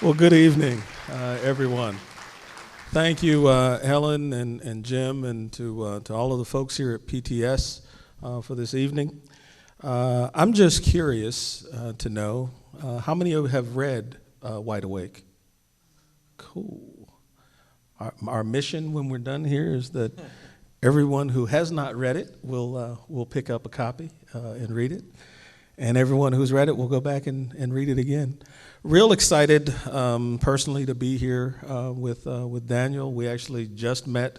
Well, good evening, everyone. Thank you, Helen and Jim, and to all of the folks here at PTS for this evening. I'm just curious to know how many of you have read Wide Awake? Cool. Our mission when we're done here is that everyone who has not read it will pick up a copy and read it. And everyone who's read it will go back and read it again. Real excited personally to be here with Daniel. We actually just met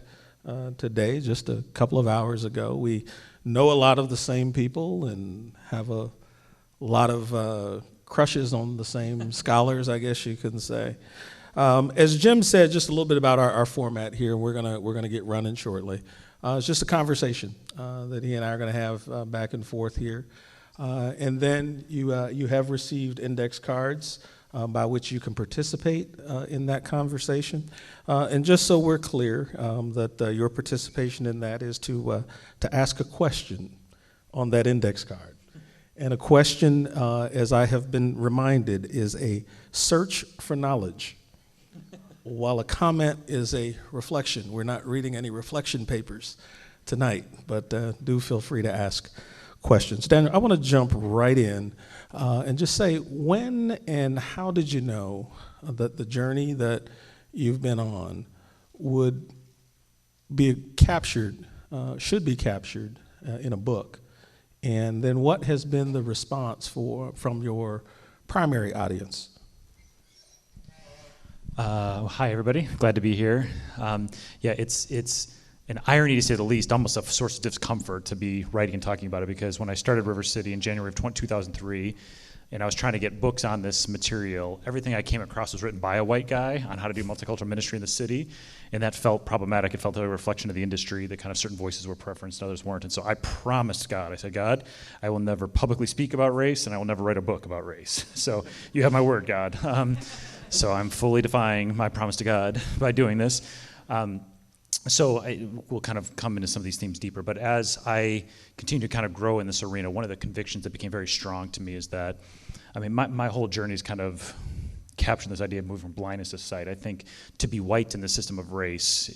today, just a couple of hours ago. We know a lot of the same people and have a lot of crushes on the same scholars, I guess you can say. As Jim said, just a little bit about our format here. We're gonna get running shortly. It's just a conversation that he and I are gonna have back and forth here. And then you have received index cards by which you can participate in that conversation. And just so we're clear that your participation in that is to ask a question on that index card. And a question, as I have been reminded, is a search for knowledge, while a comment is a reflection. We're not reading any reflection papers tonight, but do feel free to ask questions. Daniel, I want to jump right in and just say, when and how did you know that the journey that you've been on would be captured, should be captured in a book? And then what has been the response from your primary audience? Hi, everybody. Glad to be here. It's an irony, to say the least, almost a source of discomfort to be writing and talking about it, because when I started River City in January of 2003, and I was trying to get books on this material, everything I came across was written by a white guy on how to do multicultural ministry in the city, and that felt problematic. It felt like a reflection of the industry, that kind of certain voices were preferenced and others weren't. And so I promised God, I said, God, I will never publicly speak about race, and I will never write a book about race. So you have my word, God. So I'm fully defying my promise to God by doing this. So we'll kind of come into some of these themes deeper, but as I continue to kind of grow in this arena, one of the convictions that became very strong to me is that, my whole journey is kind of capturing this idea of moving from blindness to sight. I think to be white in the system of race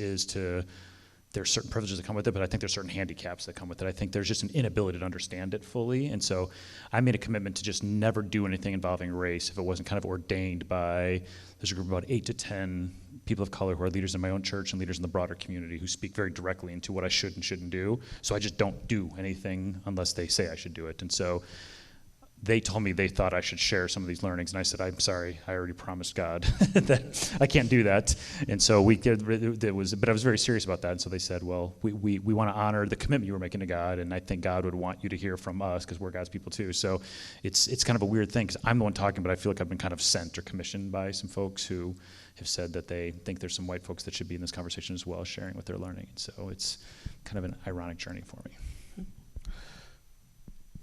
there's certain privileges that come with it, but I think there's certain handicaps that come with it. I think there's just an inability to understand it fully, and so I made a commitment to just never do anything involving race if it wasn't kind of ordained by, there's a group of about 8 to 10 people of color who are leaders in my own church and leaders in the broader community who speak very directly into what I should and shouldn't do. So I just don't do anything unless they say I should do it. And so they told me they thought I should share some of these learnings, and I said, I'm sorry, I already promised God that I can't do that. And so but I was very serious about that, and so they said, well, we want to honor the commitment you were making to God, and I think God would want you to hear from us, because we're God's people too. So it's kind of a weird thing, because I'm the one talking, but I feel like I've been kind of sent or commissioned by some folks who have said that they think there's some white folks that should be in this conversation as well, sharing what they're learning. So it's kind of an ironic journey for me.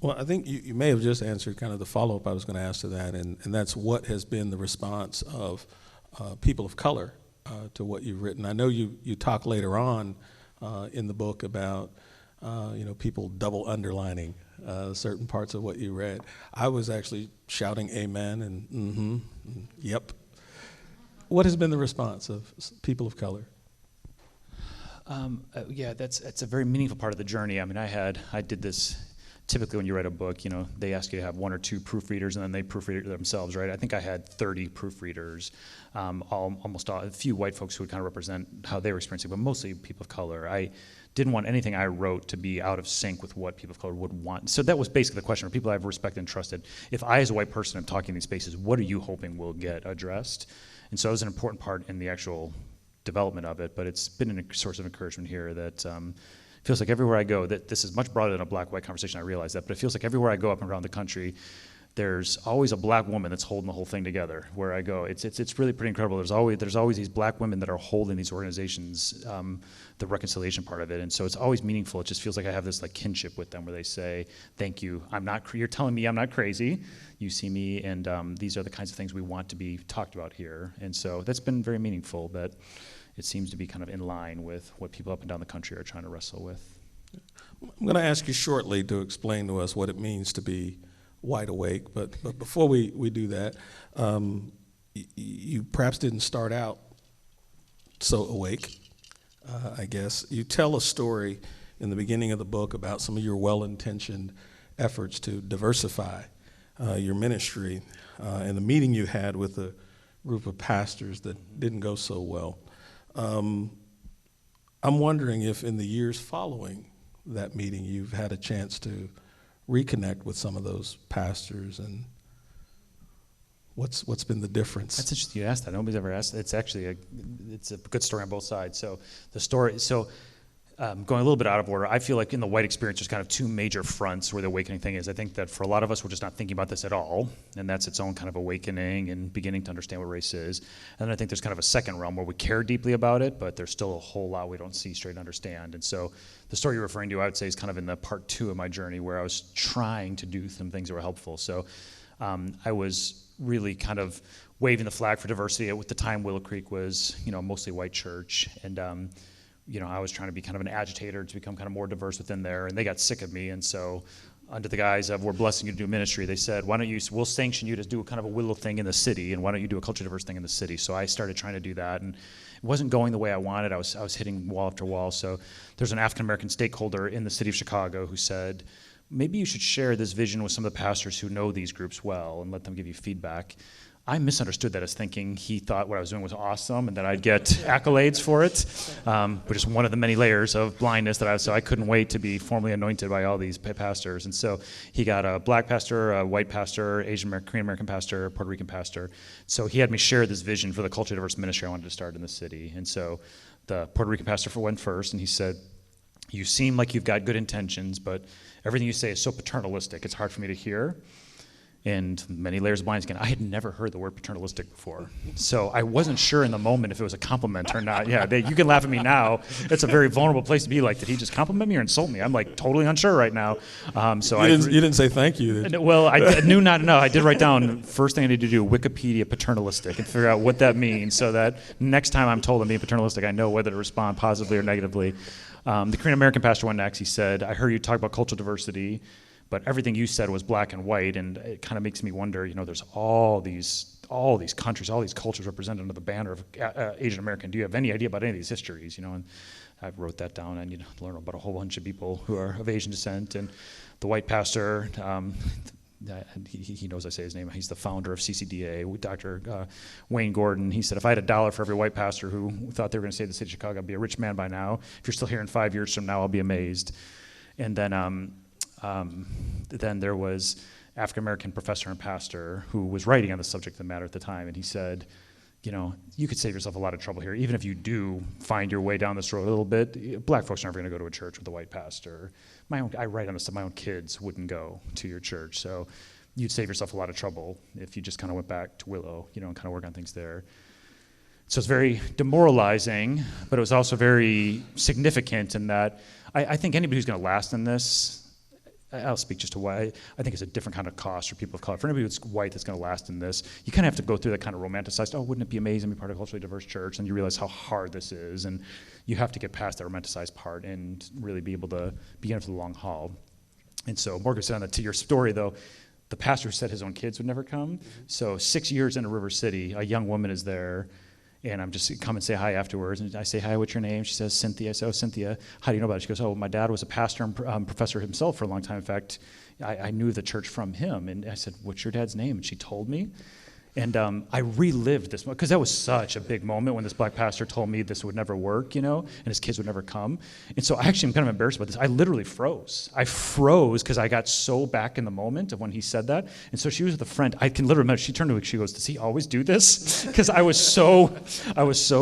Well, I think you may have just answered kind of the follow-up I was going to ask to that, and that's what has been the response of people of color to what you've written. I know you talk later on in the book about people double underlining certain parts of what you read. I was actually shouting amen and yep. What has been the response of people of color? That's a very meaningful part of the journey. I did this. Typically when you write a book, they ask you to have 1 or 2 proofreaders, and then they proofread it themselves, right? I think I had 30 proofreaders, almost a few white folks who would kind of represent how they were experiencing, but mostly people of color. I didn't want anything I wrote to be out of sync with what people of color would want. So that was basically the question for people I've respected and trusted. If I, as a white person, am talking in these spaces, what are you hoping will get addressed? And so it was an important part in the actual development of it, but it's been a source of encouragement here that feels like everywhere I go, that this is much broader than a black-white conversation, I realize that, but it feels like everywhere I go up and around the country, there's always a black woman that's holding the whole thing together where I go. It's really pretty incredible. There's always these black women that are holding these organizations, the reconciliation part of it, and so it's always meaningful. It just feels like I have this like kinship with them where they say, thank you, you're telling me I'm not crazy, you see me, and these are the kinds of things we want to be talked about here, and so that's been very meaningful, that it seems to be kind of in line with what people up and down the country are trying to wrestle with. I'm going to ask you shortly to explain to us what it means to be wide awake, but before we do that, you perhaps didn't start out so awake, I guess. You tell a story in the beginning of the book about some of your well-intentioned efforts to diversify your ministry and the meeting you had with a group of pastors that didn't go so well. I'm wondering if in the years following that meeting you've had a chance to reconnect with some of those pastors, and what's been the difference? That's interesting you asked that. Nobody's ever asked. It's actually it's a good story on both sides. So the story, going a little bit out of order, I feel like in the white experience there's kind of two major fronts where the awakening thing is. I think that for a lot of us we're just not thinking about this at all, and that's its own kind of awakening and beginning to understand what race is. And then I think there's kind of a second realm where we care deeply about it, but there's still a whole lot we don't see straight and understand. And so the story you're referring to, I would say, is kind of in the part two of my journey where I was trying to do some things that were helpful. So I was really kind of waving the flag for diversity. At the time, Willow Creek was, mostly white church, and I was trying to be kind of an agitator to become kind of more diverse within there, and they got sick of me, and so under the guise of, we're blessing you to do ministry, they said, we'll sanction you to do kind of a Willow thing in the city, and why don't you do a culture diverse thing in the city? So I started trying to do that, and it wasn't going the way I wanted. I was hitting wall after wall. So there's an African-American stakeholder in the city of Chicago who said, maybe you should share this vision with some of the pastors who know these groups well and let them give you feedback. I misunderstood that as thinking he thought what I was doing was awesome and that I'd get accolades for it, which is one of the many layers of blindness so I couldn't wait to be formally anointed by all these pastors. And so he got a black pastor, a white pastor, Asian American, Korean American pastor, Puerto Rican pastor. So he had me share this vision for the culture diverse ministry I wanted to start in the city. And so the Puerto Rican pastor went first, and he said, you seem like you've got good intentions, but everything you say is so paternalistic, it's hard for me to hear. And many layers of blindness again. I had never heard the word paternalistic before. So I wasn't sure in the moment if it was a compliment or not. Yeah, you can laugh at me now. It's a very vulnerable place to be like, did he just compliment me or insult me? I'm like totally unsure right now. You didn't say thank you, did you? Well, I knew not to know. I did write down, first thing I need to do, Wikipedia paternalistic, and figure out what that means so that next time I'm told I'm being paternalistic, I know whether to respond positively or negatively. The Korean American pastor went next. He said, I heard you talk about cultural diversity, but everything you said was black and white, and it kind of makes me wonder, there's all these countries, all these cultures represented under the banner of Asian American. Do you have any idea about any of these histories? And I wrote that down. I need to learn about a whole bunch of people who are of Asian descent. And the white pastor, he knows I say his name. He's the founder of CCDA, Dr. Wayne Gordon. He said, if I had $1 for every white pastor who thought they were going to save the city of Chicago, I'd be a rich man by now. If you're still here in 5 years from now, I'll be amazed. And then there was African-American professor and pastor who was writing on the subject of the matter at the time, and he said, you could save yourself a lot of trouble here. Even if you do find your way down this road a little bit, black folks are never going to go to a church with a white pastor. I write on this stuff, my own kids wouldn't go to your church, so you'd save yourself a lot of trouble if you just kind of went back to Willow, and kind of work on things there. So it's very demoralizing, but it was also very significant in that I think anybody who's going to last in this, I'll speak just to why I think it's a different kind of cost for people of color. For anybody who's white that's going to last in this, you kind of have to go through that kind of romanticized, wouldn't it be amazing to be part of a culturally diverse church? And you realize how hard this is, and you have to get past that romanticized part and really be able to be in it for the long haul. And so Morgan said on that, to your story, though, the pastor said his own kids would never come. So 6 years into River City, a young woman is there, and I'm just come and say hi afterwards. And I say, hi, what's your name? She says, Cynthia. I say, oh, Cynthia, how do you know about it? She goes, my dad was a pastor and professor himself for a long time. In fact, I knew the church from him. And I said, what's your dad's name? And she told me. And I relived this, because that was such a big moment when this black pastor told me this would never work, and his kids would never come. And so actually I'm kind of embarrassed about this. I literally froze. I froze because I got so back in the moment of when he said that. And so she was with a friend. I can literally remember, she turned to me, she goes, does he always do this? Because I was so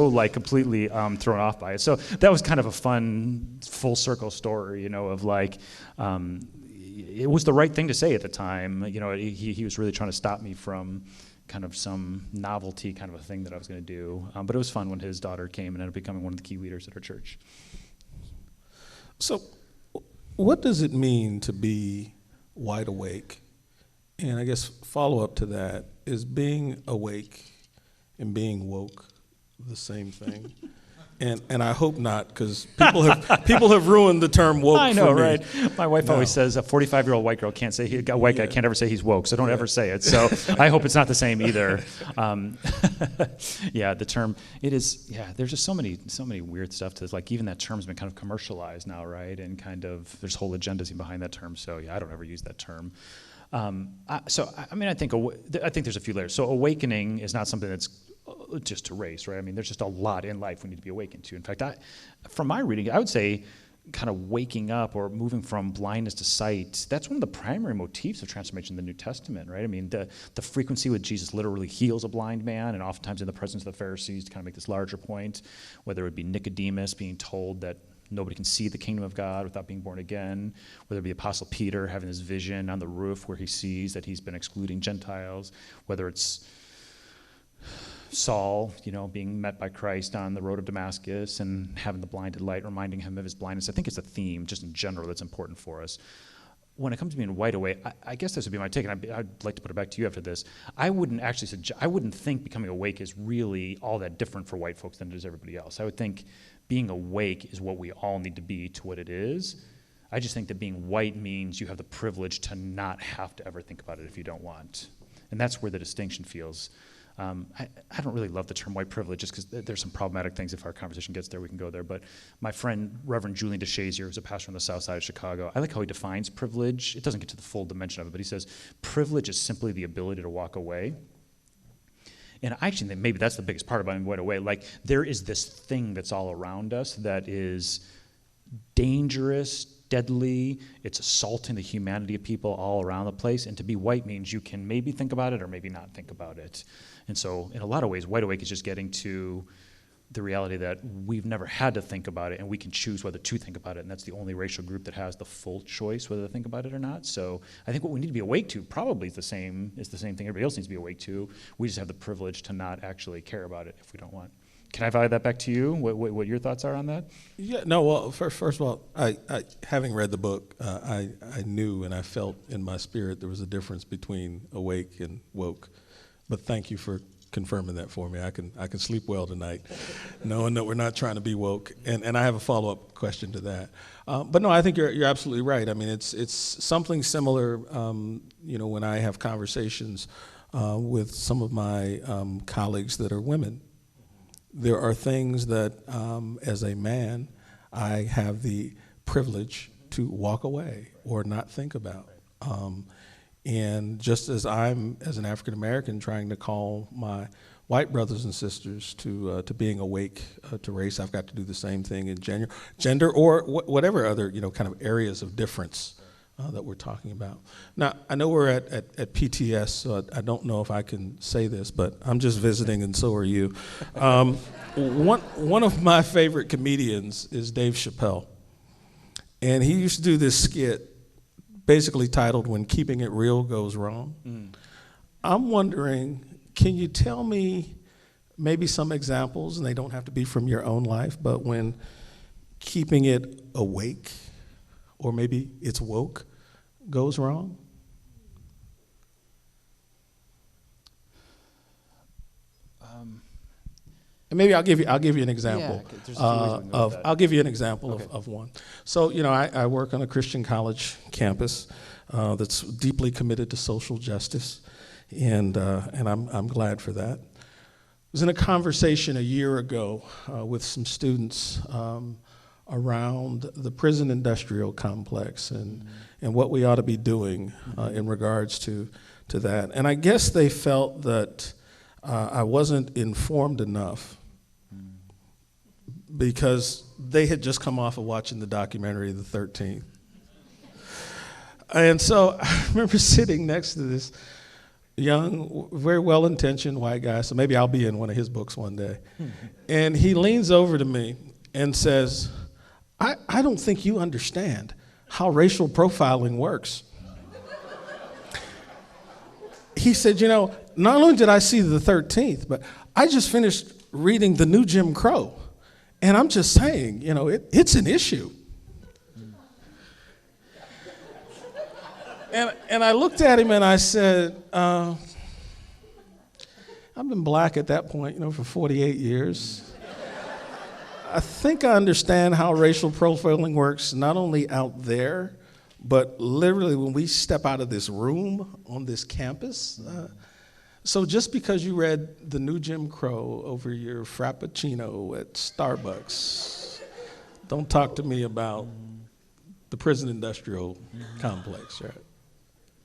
like completely thrown off by it. So that was kind of a fun full circle story, of like, it was the right thing to say at the time. He was really trying to stop me from kind of some novelty kind of a thing that I was going to do. But it was fun when his daughter came and ended up becoming one of the key leaders at our church. So what does it mean to be wide awake? And I guess follow up to that, is being awake and being woke the same thing? And I hope not, because people have ruined the term woke. I know, for me. right? My wife always says a 45-year-old white girl can't say white guy can't ever say he's woke, so don't ever say it. So I hope it's not the same either. Yeah, the term it is. Yeah, there's just so many weird stuff to like. Even that term's been kind of commercialized now, right? And kind of there's whole agendas behind that term. So yeah, I don't ever use that term. I think there's a few layers. So awakening is not something that's just to race, right? I mean, there's just a lot in life we need to be awakened to. In fact, from my reading, I would say kind of waking up or moving from blindness to sight, that's one of the primary motifs of transformation in the New Testament, right? I mean, the frequency with Jesus literally heals a blind man, and oftentimes in the presence of the Pharisees to kind of make this larger point, whether it would be Nicodemus being told that nobody can see the kingdom of God without being born again, whether it be Apostle Peter having this vision on the roof where he sees that he's been excluding Gentiles, whether it's Saul, being met by Christ on the road of Damascus and having the blinded light reminding him of his blindness. I think it's a theme just in general that's important for us. When it comes to being wide awake, I guess this would be my take, and I'd like to put it back to you after this. I wouldn't think becoming awake is really all that different for white folks than it is everybody else. I would think being awake is what we all need to be to what it is. I just think that being white means you have the privilege to not have to ever think about it if you don't want. And that's where the distinction feels. I don't really love the term white privilege just because there's some problematic things. If our conversation gets there, we can go there. But my friend, Reverend Julian DeShazier, who's a pastor on the south side of Chicago, I like how he defines privilege. It doesn't get to the full dimension of it, but he says privilege is simply the ability to walk away. And I actually think maybe that's the biggest part about being wide awake. Like, there is this thing that's all around us that is dangerous, deadly, it's assaulting the humanity of people all around the place, and to be white means you can maybe think about it or maybe not think about it. And so in a lot of ways, wide awake is just getting to the reality that we've never had to think about it, and we can choose whether to think about it, and that's the only racial group that has the full choice whether to think about it or not. So I think what we need to be awake to probably is the same thing everybody else needs to be awake to. We just have the privilege to not actually care about it if we don't want. Can I value that back to you? What your thoughts are on that? Yeah, no, well, first of all, I having read the book, I knew and I felt in my spirit there was a difference between awake and woke. But thank you for confirming that for me. I can sleep well tonight, knowing that we're not trying to be woke. And I have a follow-up question to that. But no, I think you're absolutely right. I mean, it's something similar. When I have conversations with some of my colleagues that are women, there are things that, as a man, I have the privilege to walk away or not think about. And just as I'm, as an African American, trying to call my white brothers and sisters to being awake to race, I've got to do the same thing in gender or whatever other kind of areas of difference that we're talking about. Now, I know we're at PTS, so I don't know if I can say this, but I'm just visiting, and so are you. One of my favorite comedians is Dave Chappelle, and he used to do this skit basically titled "When Keeping It Real Goes Wrong." I'm wondering, can you tell me maybe some examples, and they don't have to be from your own life, but when keeping it awake, or maybe it's woke, goes wrong? And maybe I'll give you an example. I'll give you an example of one. So I work on a Christian college campus that's deeply committed to social justice, and I'm glad for that. I was in a conversation a year ago with some students around the prison industrial complex and what we ought to be doing in regards to that. And I guess they felt that I wasn't informed enough because they had just come off of watching the documentary The 13th. And so I remember sitting next to this young, very well-intentioned white guy, so maybe I'll be in one of his books one day. And he leans over to me and says, I don't think you understand how racial profiling works. He said, not only did I see the 13th, but I just finished reading The New Jim Crow. And I'm just saying, it's an issue. And I looked at him and I said, I've been black at that point, for 48 years. I think I understand how racial profiling works, not only out there, but literally when we step out of this room on this campus. So just because you read The New Jim Crow over your Frappuccino at Starbucks, don't talk to me about the prison industrial complex, right?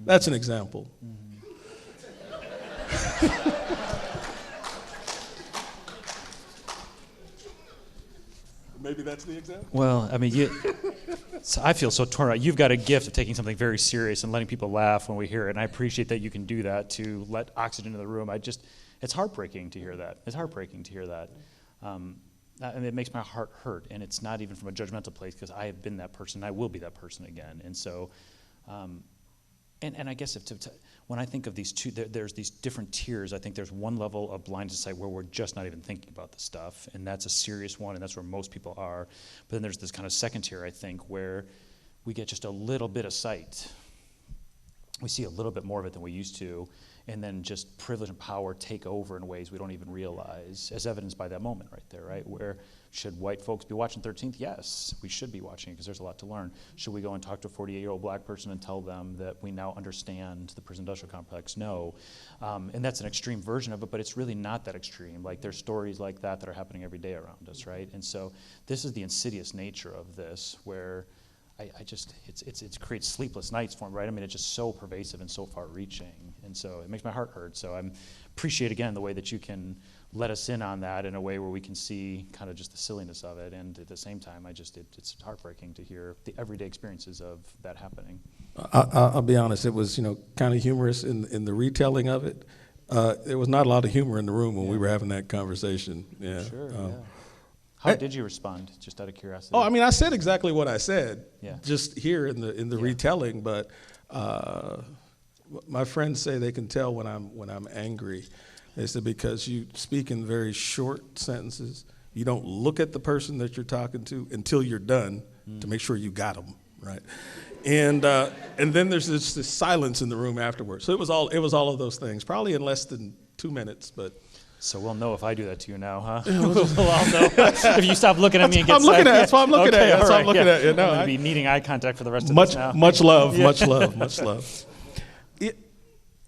That's an example. Maybe that's the example? Well, I mean, so I feel so torn out. You've got a gift of taking something very serious and letting people laugh when we hear it, and I appreciate that you can do that to let oxygen into the room. It's heartbreaking to hear that. It's heartbreaking to hear that. And it makes my heart hurt, and it's not even from a judgmental place, because I have been that person, and I will be that person again. And so, and I guess when I think of these two, there's these different tiers. I think there's one level of blindness to sight where we're just not even thinking about the stuff, and that's a serious one, and that's where most people are. But then there's this kind of second tier, I think, where we get just a little bit of sight. We see a little bit more of it than we used to, and then just privilege and power take over in ways we don't even realize, as evidenced by that moment right there, right? Where should white folks be watching 13th? Yes, we should be watching it because there's a lot to learn. Should we go and talk to a 48-year-old black person and tell them that we now understand the prison industrial complex? No. And that's an extreme version of it, but it's really not that extreme. Like, there's stories like that are happening every day around us, right? And so this is the insidious nature of this, where it creates sleepless nights for me, right? I mean, it's just so pervasive and so far-reaching, and so it makes my heart hurt. So I appreciate, again, the way that you can let us in on that in a way where we can see kind of just the silliness of it, and at the same time, it's heartbreaking to hear the everyday experiences of that happening. I'll be honest, it was kind of humorous in the retelling of it. There was not a lot of humor in the room when we were having that conversation. Yeah. Sure. How did you respond, just out of curiosity? Oh, I mean, I said exactly what I said, Yeah. just here in the retelling. But my friends say they can tell when I'm angry. They said because you speak in very short sentences. You don't look at the person that you're talking to until you're done to make sure you got them right. And then there's this silence in the room afterwards. So it was all of those things, probably in less than 2 minutes, but. So we'll know if I do that to you now, huh? We'll all know if you stop looking at me and get silent. That's why I'm looking at you. That's why I'm looking at you. No, I'm going to be needing eye contact for the rest of this now. Much love, much love.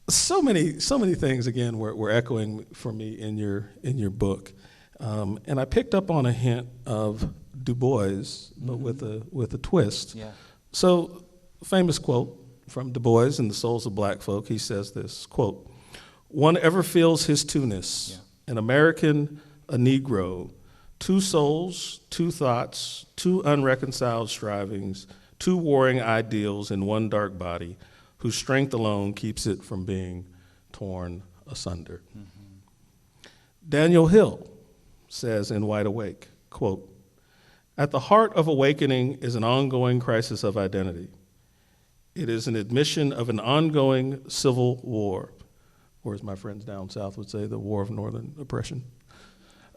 So many things, again, were echoing for me in your book. And I picked up on a hint of Du Bois, but with a twist. Yeah. So, famous quote from Du Bois in The Souls of Black Folk, he says this, quote, "One ever feels his two-ness, an American, a Negro, two souls, two thoughts, two unreconciled strivings, two warring ideals in one dark body, whose strength alone keeps it from being torn asunder." Mm-hmm. Daniel Hill says in Wide Awake, quote, "At the heart of awakening is an ongoing crisis of identity. It is an admission of an ongoing civil war," or as my friends down south would say, the war of northern oppression,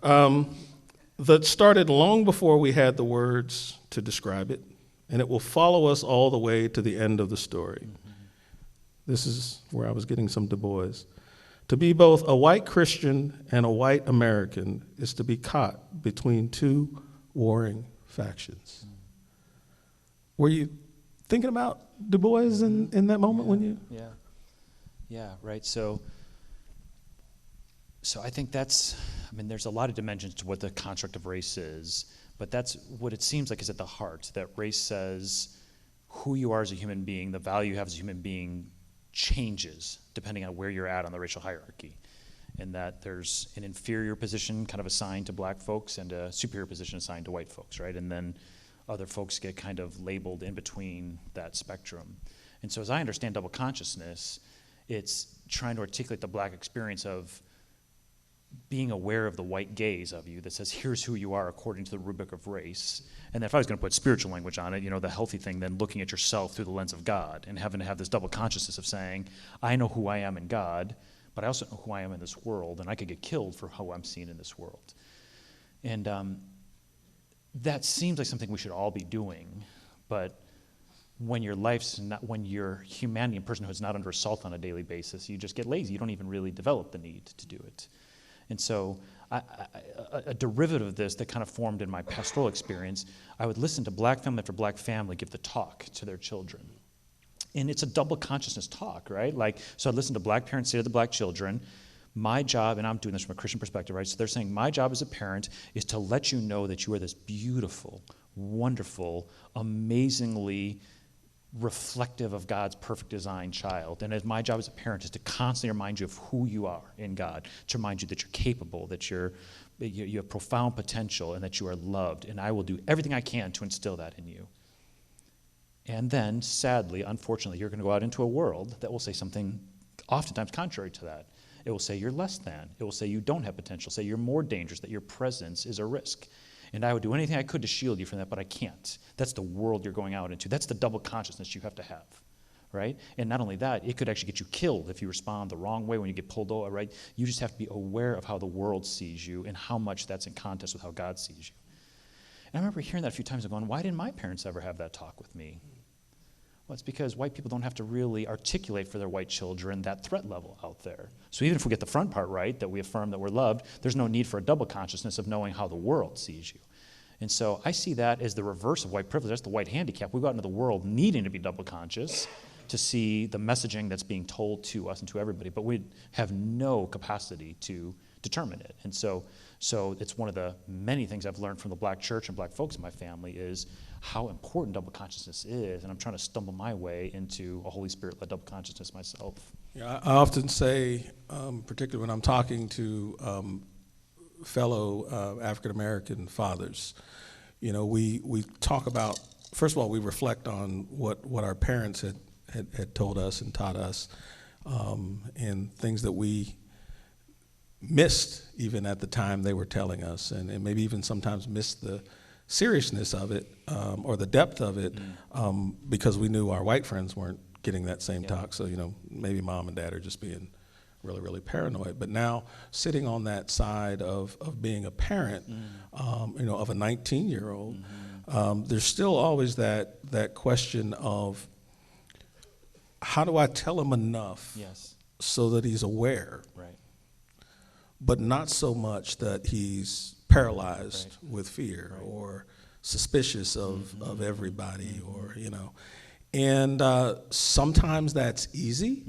that started long before we had the words to describe it, and it will follow us all the way to the end of the story. Mm-hmm. This is where I was getting some Du Bois. To be both a white Christian and a white American is to be caught between two warring factions. Mm-hmm. Were you thinking about Du Bois in that moment when you? Yeah, right. So I think there's a lot of dimensions to what the construct of race is, but that's what it seems like is at the heart, that race says who you are as a human being, the value you have as a human being changes depending on where you're at on the racial hierarchy, and that there's an inferior position kind of assigned to black folks and a superior position assigned to white folks, right? And then other folks get kind of labeled in between that spectrum. And so as I understand double consciousness, it's trying to articulate the black experience of being aware of the white gaze of you that says, here's who you are according to the rubric of race. And then if I was going to put spiritual language on it, the healthy thing, then looking at yourself through the lens of God and having to have this double consciousness of saying, I know who I am in God, but I also know who I am in this world, and I could get killed for how I'm seen in this world. And that seems like something we should all be doing, but when your humanity and personhood is not under assault on a daily basis, you just get lazy. You don't even really develop the need to do it. And so a derivative of this that kind of formed in my pastoral experience, I would listen to black family after black family give the talk to their children. And it's a double consciousness talk, right? Like, so I'd listen to black parents say to the black children, my job, and I'm doing this from a Christian perspective, right? So they're saying, my job as a parent is to let you know that you are this beautiful, wonderful, amazingly reflective of God's perfect design child. And as my job as a parent is to constantly remind you of who you are in God, to remind you that you're capable, that you have profound potential, and that you are loved. And I will do everything I can to instill that in you. And then, sadly, unfortunately, you're going to go out into a world that will say something oftentimes contrary to that. It will say you're less than. It will say you don't have potential, say you're more dangerous, that your presence is a risk. And I would do anything I could to shield you from that, but I can't. That's the world you're going out into. That's the double consciousness you have to have, right? And not only that, it could actually get you killed if you respond the wrong way when you get pulled over, right? You just have to be aware of how the world sees you and how much that's in contest with how God sees you. And I remember hearing that a few times and going, why didn't my parents ever have that talk with me? Well, it's because white people don't have to really articulate for their white children that threat level out there. So even if we get the front part right, that we affirm that we're loved, there's no need for a double consciousness of knowing how the world sees you. And so I see that as the reverse of white privilege. That's the white handicap. We go out into the world needing to be double conscious to see the messaging that's being told to us and to everybody, but we have no capacity to determine it. And so it's one of the many things I've learned from the black church and black folks in my family is how important double consciousness is, and I'm trying to stumble my way into a Holy Spirit-led double consciousness myself. Yeah, I often say, particularly when I'm talking to fellow African-American fathers, we talk about, first of all, we reflect on what our parents had told us and taught us, and things that we missed even at the time they were telling us, and maybe even sometimes missed the seriousness of it or the depth of it because we knew our white friends weren't getting that same talk. So, maybe mom and dad are just being really, really paranoid. But now sitting on that side of being a parent, of a 19-year-old, there's still always that question of how do I tell him enough so that he's aware? Right. But not so much that he's paralyzed with fear or suspicious of everybody or, And sometimes that's easy.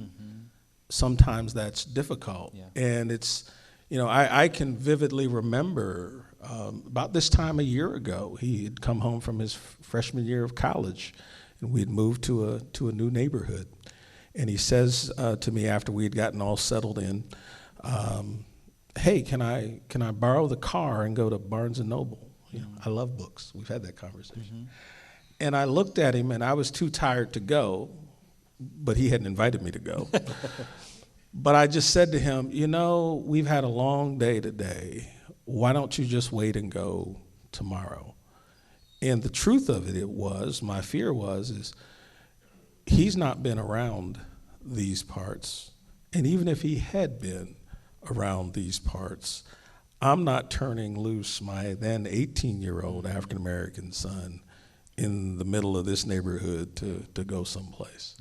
Sometimes that's difficult. Yeah. And it's, I can vividly remember about this time a year ago, he had come home from his freshman year of college, and we had moved to a new neighborhood. And he says to me after we had gotten all settled in, hey, can I borrow the car and go to Barnes & Noble? I love books. We've had that conversation. And I looked at him, and I was too tired to go, but he hadn't invited me to go. But I just said to him, we've had a long day today. Why don't you just wait and go tomorrow? And the truth of it was, my fear is he's not been around these parts. And even if he had been around these parts, I'm not turning loose my then 18-year-old African-American son in the middle of this neighborhood to go someplace,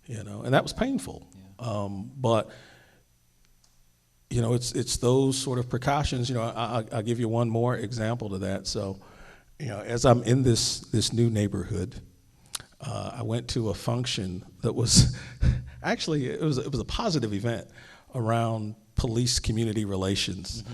and that was painful. Yeah. But it's those sort of precautions. I'll give you one more example to that. So, as I'm in this new neighborhood, I went to a function that was actually it was a positive event around police community relations.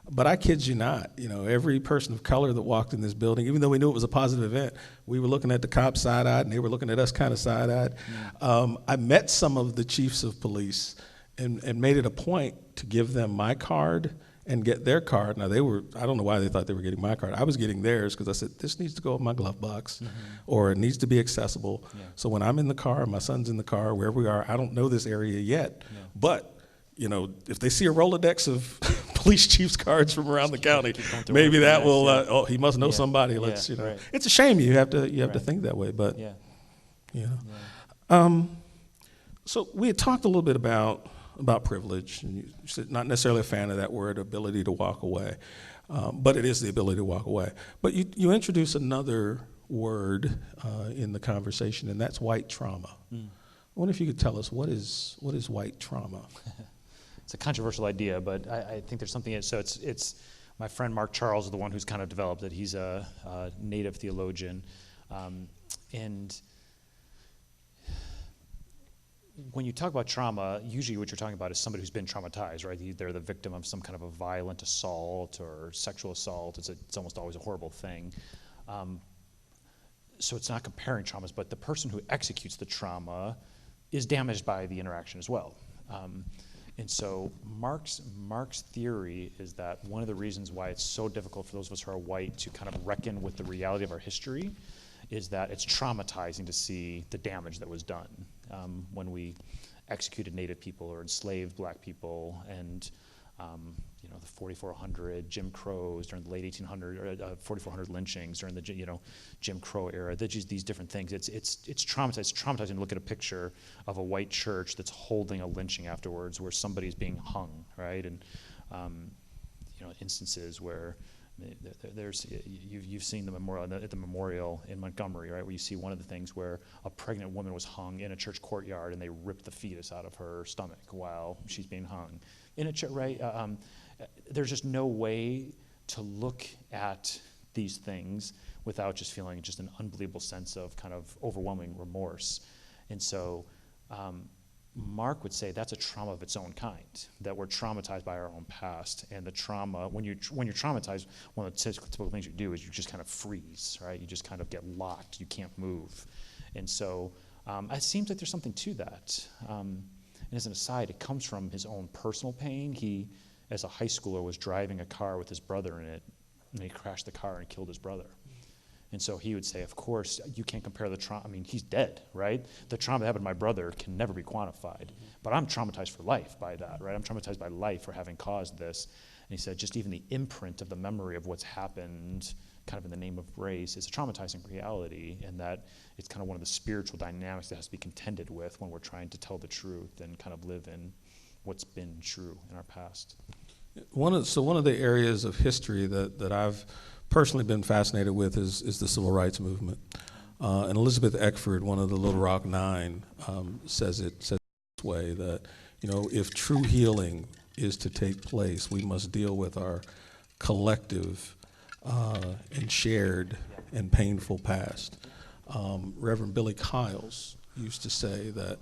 But I kid you not, every person of color that walked in this building, even though we knew it was a positive event, we were looking at the cops side-eyed, and they were looking at us kind of side-eyed. I met some of the chiefs of police and made it a point to give them my card and get their card. Now, I don't know why they thought they were getting my card. I was getting theirs because I said, this needs to go in my glove box, or it needs to be accessible. Yeah. So when I'm in the car, my son's in the car, wherever we are, I don't know this area yet, but if they see a Rolodex of police chief's cards from around the county, maybe that will. He must know somebody. Let's, right. It's a shame you have to think that way, but So we had talked a little bit about privilege, and you said not necessarily a fan of that word, ability to walk away, but it is the ability to walk away. But you introduce another word in the conversation, and that's white trauma. I wonder if you could tell us what is white trauma. it's a controversial idea, but I think there's something. So it's my friend Mark Charles is the one who's kind of developed it. He's a native theologian, and when you talk about trauma, usually what you're talking about is somebody who's been traumatized, right? They're the victim of some kind of a violent assault or sexual assault. It's almost always a horrible thing. So it's not comparing traumas, but the person who executes the trauma is damaged by the interaction as well. And so Mark's theory is that one of the reasons why it's so difficult for those of us who are white to kind of reckon with the reality of our history is that it's traumatizing to see the damage that was done when we executed Native people or enslaved black people, and the 4,400 Jim Crows during the late 1800s, 4,400 lynchings during the Jim Crow era. These different things. It's traumatizing. It's traumatizing to look at a picture of a white church that's holding a lynching afterwards, where somebody's being hung, right? And instances where you've seen the memorial at the memorial in Montgomery, right, where you see one of the things where a pregnant woman was hung in a church courtyard and they ripped the fetus out of her stomach while she's being hung in a church, right? There's just no way to look at these things without just feeling just an unbelievable sense of kind of overwhelming remorse. And so Mark would say that's a trauma of its own kind, that we're traumatized by our own past. And the trauma, when you're traumatized, one of the typical things you do is you just kind of freeze, right? You just kind of get locked. You can't move. And so it seems like there's something to that. And as an aside, it comes from his own personal pain. He, as a high schooler, was driving a car with his brother in it, and he crashed the car and killed his brother. And so he would say, of course, you can't compare the trauma. I mean, he's dead, right? The trauma that happened to my brother can never be quantified. But I'm traumatized for life by that, right? I'm traumatized by life for having caused this. And he said, just even the imprint of the memory of what's happened, kind of in the name of race, is a traumatizing reality, and that it's kind of one of the spiritual dynamics that has to be contended with when we're trying to tell the truth and kind of live in what's been true in our past. One of the areas of history that I've personally been fascinated with is the civil rights movement. And Elizabeth Eckford, one of the Little Rock Nine, says it this way, that if true healing is to take place, we must deal with our collective and shared and painful past. Reverend Billy Kyles used to say that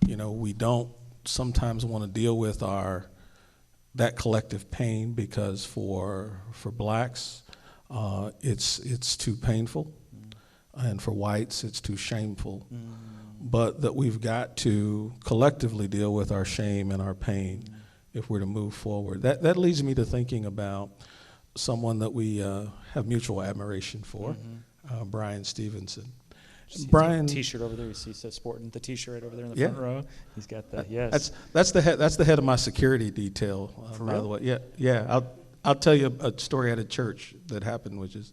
we don't sometimes want to deal with that collective pain because for blacks, it's too painful, and for whites, it's too shameful. But that we've got to collectively deal with our shame and our pain if we're to move forward. That leads me to thinking about someone that we have mutual admiration for, Brian Stevenson. Brian, T-shirt over there. You see, he's sporting the T-shirt right over there in the front row. He's got that. Yes, that's the head of my security detail. By the way, yeah. I'll tell you a story at a church that happened, which is,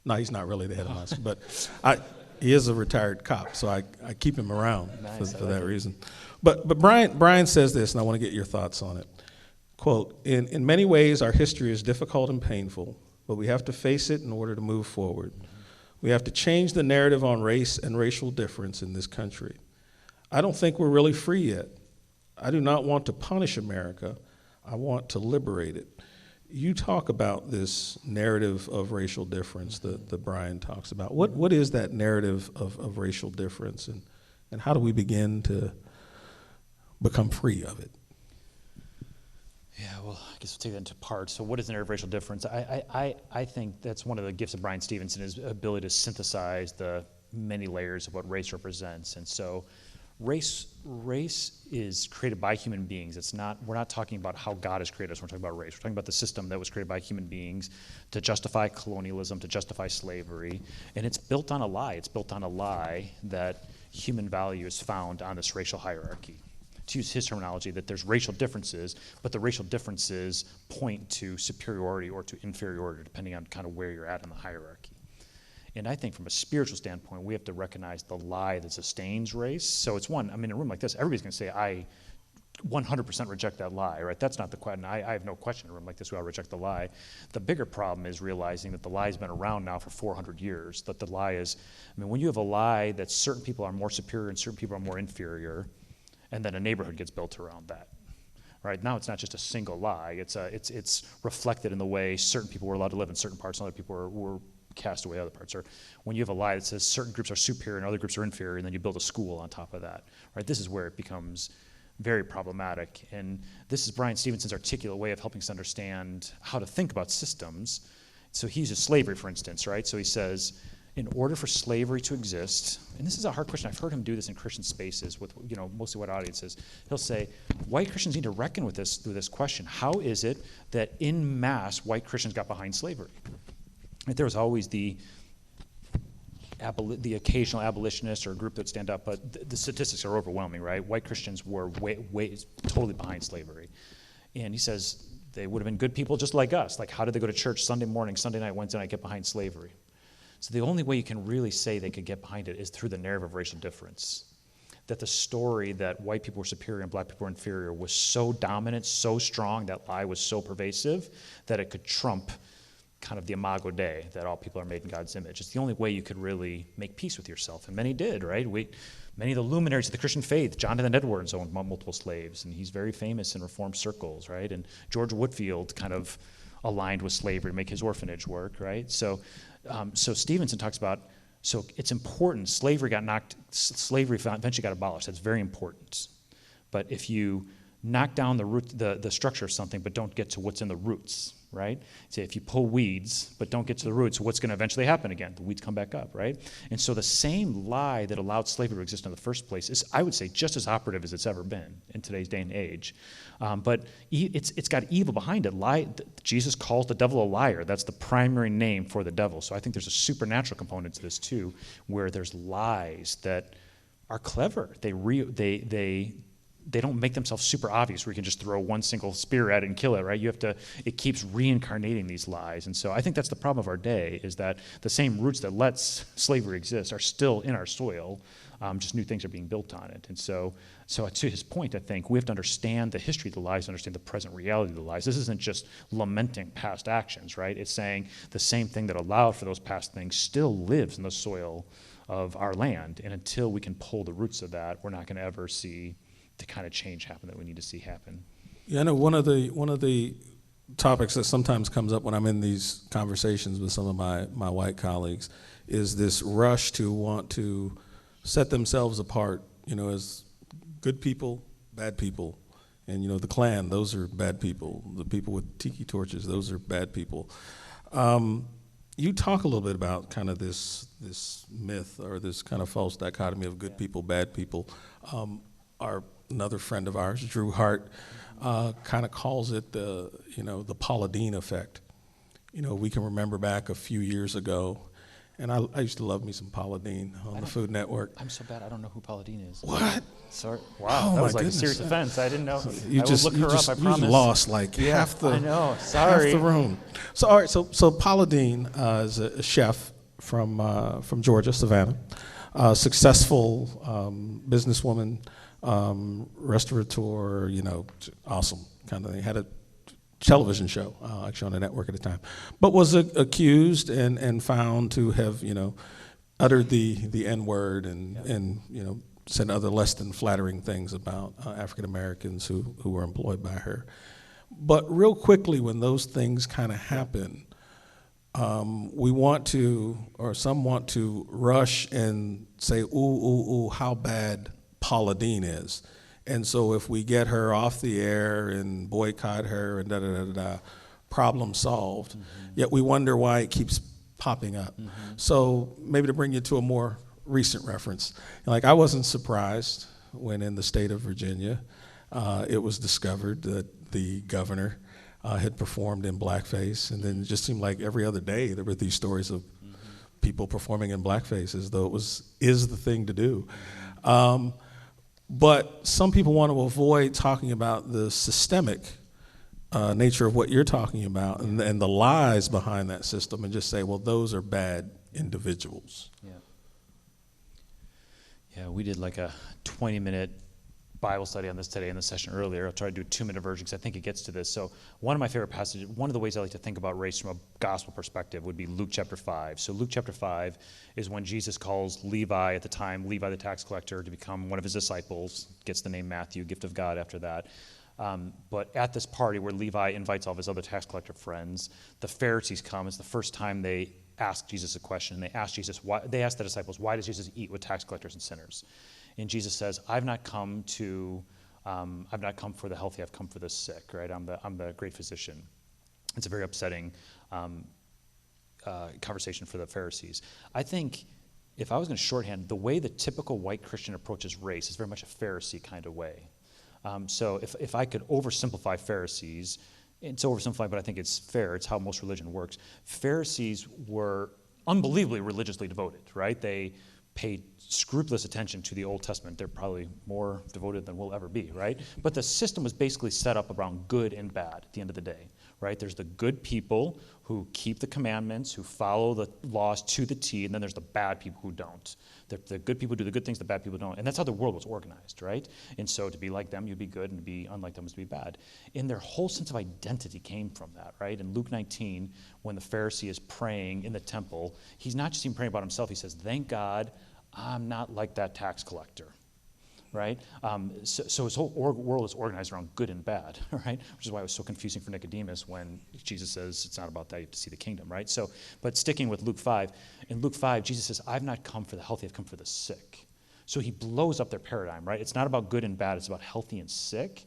no, he's not really the head of my, but he is a retired cop, so I keep him around for that reason. But Brian says this, and I want to get your thoughts on it. Quote, in many ways, our history is difficult and painful, but we have to face it in order to move forward. We have to change the narrative on race and racial difference in this country. I don't think we're really free yet. I do not want to punish America. I want to liberate it. You talk about this narrative of racial difference that Brian talks about. What is that narrative of racial difference, and how do we begin to become free of it? Yeah, well, I guess we'll take that into parts. So what is the narrative of racial difference? I think that's one of the gifts of Brian Stevenson, his ability to synthesize the many layers of what race represents. And so race is created by human beings. We're not talking about how God has created us. We're talking about race. We're talking about the system that was created by human beings to justify colonialism, to justify slavery. And it's built on a lie. It's built on a lie that human value is found on this racial hierarchy. To use his terminology, that there's racial differences, but the racial differences point to superiority or to inferiority, depending on kind of where you're at in the hierarchy. And I think from a spiritual standpoint, we have to recognize the lie that sustains race. So it's one, I mean, in a room like this, everybody's going to say, I 100% reject that lie, right? That's not the question. I have no question in a room like this who I reject the lie. The bigger problem is realizing that the lie's been around now for 400 years, that the lie is, I mean, when you have a lie that certain people are more superior and certain people are more inferior, and then a neighborhood gets built around that, right? Now it's not just a single lie. It's reflected in the way certain people were allowed to live in certain parts and other people were cast away other parts. Or when you have a lie that says certain groups are superior and other groups are inferior, and then you build a school on top of that, right? This is where it becomes very problematic. And this is Brian Stevenson's articulate way of helping us understand how to think about systems. So he uses slavery, for instance, right? So he says, in order for slavery to exist, and this is a hard question, I've heard him do this in Christian spaces with, mostly white audiences. He'll say, white Christians need to reckon with this question. How is it that in mass white Christians got behind slavery? Right, there was always the occasional abolitionist or a group that would stand up, but the statistics are overwhelming, right? White Christians were way totally behind slavery. And he says they would have been good people just like us. Like, how did they go to church Sunday morning, Sunday night, Wednesday night, get behind slavery? So the only way you can really say they could get behind it is through the narrative of racial difference. That the story that white people were superior and black people were inferior was so dominant, so strong, that lie was so pervasive that it could trump kind of the imago Dei, that all people are made in God's image. It's the only way you could really make peace with yourself. And many did, right? Many of the luminaries of the Christian faith, Jonathan Edwards owned multiple slaves, and he's very famous in Reformed circles, right? And George Whitefield kind of aligned with slavery to make his orphanage work, right? So Stevenson talks about, so it's important. Slavery eventually got abolished. That's very important. But if you knock down the structure of something, but don't get to what's in the roots, right? Say if you pull weeds, but don't get to the roots, what's going to eventually happen again? The weeds come back up, right? And so the same lie that allowed slavery to exist in the first place is, I would say, just as operative as it's ever been in today's day and age. But it's got evil behind it. Jesus calls the devil a liar. That's the primary name for the devil. So I think there's a supernatural component to this too, where there's lies that are clever. They don't make themselves super obvious where you can just throw one single spear at it and kill it, right? It keeps reincarnating these lies. And so I think that's the problem of our day, is that the same roots that lets slavery exist are still in our soil, just new things are being built on it. And so to his point, I think we have to understand the history of the lies, understand the present reality of the lies. This isn't just lamenting past actions, right? It's saying the same thing that allowed for those past things still lives in the soil of our land. And until we can pull the roots of that, we're not going to ever see the kind of change happen that we need to see happen. Yeah, I know one of the topics that sometimes comes up when I'm in these conversations with some of my white colleagues is this rush to want to set themselves apart, as good people, bad people. And, the Klan, those are bad people. The people with tiki torches, those are bad people. You talk a little bit about kind of this myth or this kind of false dichotomy of good people, bad people. Another friend of ours, Drew Hart, kind of calls it the Paula Deen effect. We can remember back a few years ago, and I used to love me some Paula Deen on the Food Network. I'm so bad, I don't know who Paula Deen is. What? Sorry. Wow, that was like a serious offense. I didn't know. You lost like half the. I know. Sorry. Half the room. So all right. So Paula Deen is a chef from Georgia, Savannah, successful businesswoman. Restaurateur, awesome kind of thing. Had a television show, actually on the network at the time, but was accused and found to have, uttered the N-word and said other less than flattering things about African Americans who were employed by her. But real quickly, when those things kind of happen, some want to rush and say, ooh, how bad Paula Deen is. And so if we get her off the air and boycott her and problem solved. Mm-hmm. Yet we wonder why it keeps popping up. Mm-hmm. So maybe to bring you to a more recent reference, like I wasn't surprised when in the state of Virginia, it was discovered that the governor had performed in blackface, and then it just seemed like every other day there were these stories of people performing in blackface as though is the thing to do. But some people want to avoid talking about the systemic nature of what you're talking about and the lies behind that system and just say, well, those are bad individuals. Yeah, we did like a 20-minute Bible study on this today in the session earlier. I'll try to do a 2-minute version because I think it gets to this. So one of my favorite passages, one of the ways I like to think about race from a gospel perspective would be Luke chapter 5. So Luke chapter 5 is when Jesus calls Levi, at the time, Levi the tax collector, to become one of his disciples, gets the name Matthew, gift of God after that. But at this party where Levi invites all of his other tax collector friends, the Pharisees come. It's the first time they ask Jesus a question. They ask Jesus, they ask the disciples, why does Jesus eat with tax collectors and sinners? And Jesus says, I've not come for the healthy, I've come for the sick, right? I'm the great physician. It's a very upsetting conversation for the Pharisees. I think if I was going to shorthand, the way the typical white Christian approaches race is very much a Pharisee kind of way. So if I could oversimplify Pharisees, it's oversimplified, but I think it's fair. It's how most religion works. Pharisees were unbelievably religiously devoted, right? They paid scrupulous attention to the Old Testament. They're probably more devoted than we'll ever be, right? But the system was basically set up around good and bad at the end of the day, right? There's the good people who keep the commandments, who follow the laws to the T, and then there's the bad people who don't. The good people do the good things, the bad people don't. And that's how the world was organized, right? And so to be like them, you'd be good, and to be unlike them is to be bad. And their whole sense of identity came from that, right? In Luke 19, when the Pharisee is praying in the temple, he's not just even praying about himself. He says, thank God I'm not like that tax collector, right? So his whole world is organized around good and bad, right? Which is why it was so confusing for Nicodemus when Jesus says it's not about that, you have to see the kingdom, right? So, but sticking with Luke 5, in Luke 5, Jesus says, I've not come for the healthy, I've come for the sick. So he blows up their paradigm, right? It's not about good and bad, it's about healthy and sick,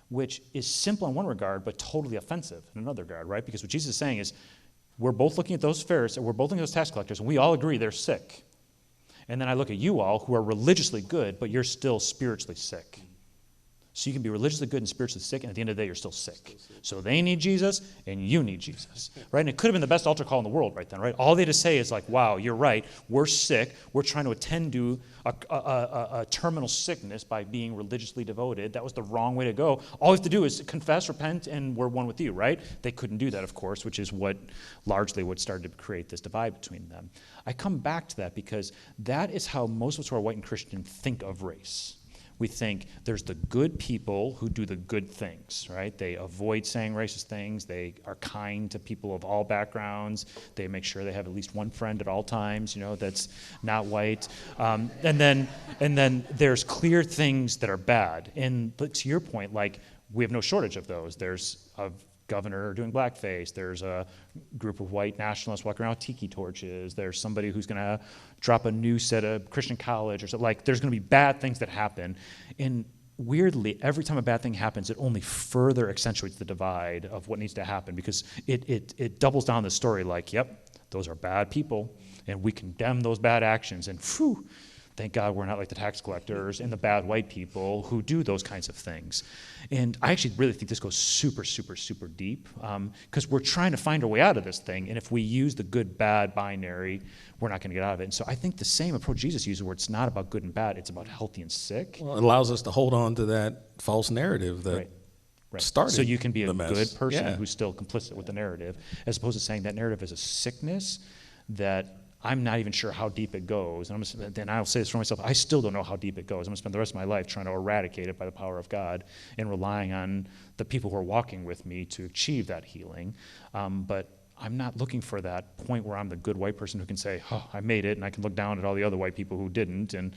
which is simple in one regard, but totally offensive in another regard, right? Because what Jesus is saying is, we're both looking at those Pharisees, we're both looking at those tax collectors, and we all agree they're sick. And then I look at you all who are religiously good, but you're still spiritually sick. So you can be religiously good and spiritually sick, and at the end of the day, you're still sick. So they need Jesus, and you need Jesus, right? And it could have been the best altar call in the world right then, right? All they had to say is like, wow, you're right. We're sick. We're trying to attend to a terminal sickness by being religiously devoted. That was the wrong way to go. All we have to do is confess, repent, and we're one with you, right? They couldn't do that, of course, which is what started to create this divide between them. I come back to that because that is how most of us who are white and Christian think of race. We think there's the good people who do the good things, right? They avoid saying racist things. They are kind to people of all backgrounds. They make sure they have at least one friend at all times, that's not white. And then there's clear things that are bad. But to your point, like, we have no shortage of those. There's a governor doing blackface. There's a group of white nationalists walking around with tiki torches. There's somebody who's going to drop a new set of Christian college or something. Like, there's going to be bad things that happen. And weirdly, every time a bad thing happens, it only further accentuates the divide of what needs to happen because it doubles down the story like, yep, those are bad people, and we condemn those bad actions. And phew, thank God we're not like the tax collectors and the bad white people who do those kinds of things. And I actually really think this goes super, super, super deep because we're trying to find our way out of this thing. And if we use the good-bad binary, we're not going to get out of it. And so I think the same approach Jesus uses where it's not about good and bad, it's about healthy and sick. Well, it allows us to hold on to that false narrative that started So you can be a mess. good person who's still complicit with the narrative, as opposed to saying that narrative is a sickness that I'm not even sure how deep it goes. And then I'll say this for myself, I still don't know how deep it goes. I'm going to spend the rest of my life trying to eradicate it by the power of God and relying on the people who are walking with me to achieve that healing. But I'm not looking for that point where I'm the good white person who can say, oh, I made it, and I can look down at all the other white people who didn't and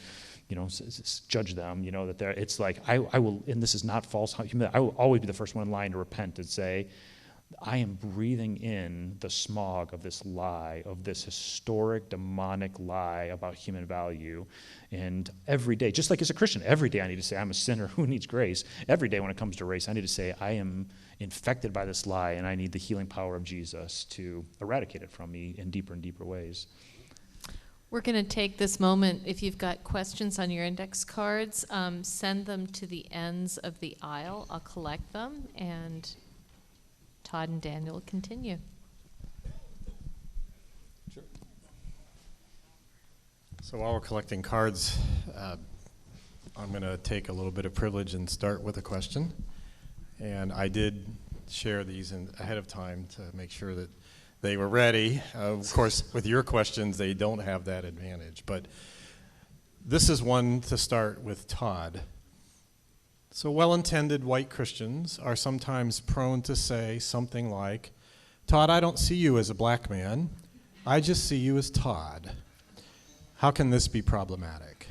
judge them, that it's like, I will, and this is not false humility, I will always be the first one in line to repent and say, I am breathing in the smog of this lie, of this historic, demonic lie about human value. And every day, just like as a Christian, every day I need to say I'm a sinner who needs grace. Every day when it comes to race, I need to say I am infected by this lie and I need the healing power of Jesus to eradicate it from me in deeper and deeper ways. We're going to take this moment. If you've got questions on your index cards, send them to the ends of the aisle. I'll collect them, and Todd and Daniel will continue. Sure. So while we're collecting cards, I'm going to take a little bit of privilege and start with a question. And I did share these ahead of time to make sure that they were ready. Of course, with your questions, they don't have that advantage. But this is one to start with Todd. So well-intended white Christians are sometimes prone to say something like, Todd, I don't see you as a black man. I just see you as Todd. How can this be problematic?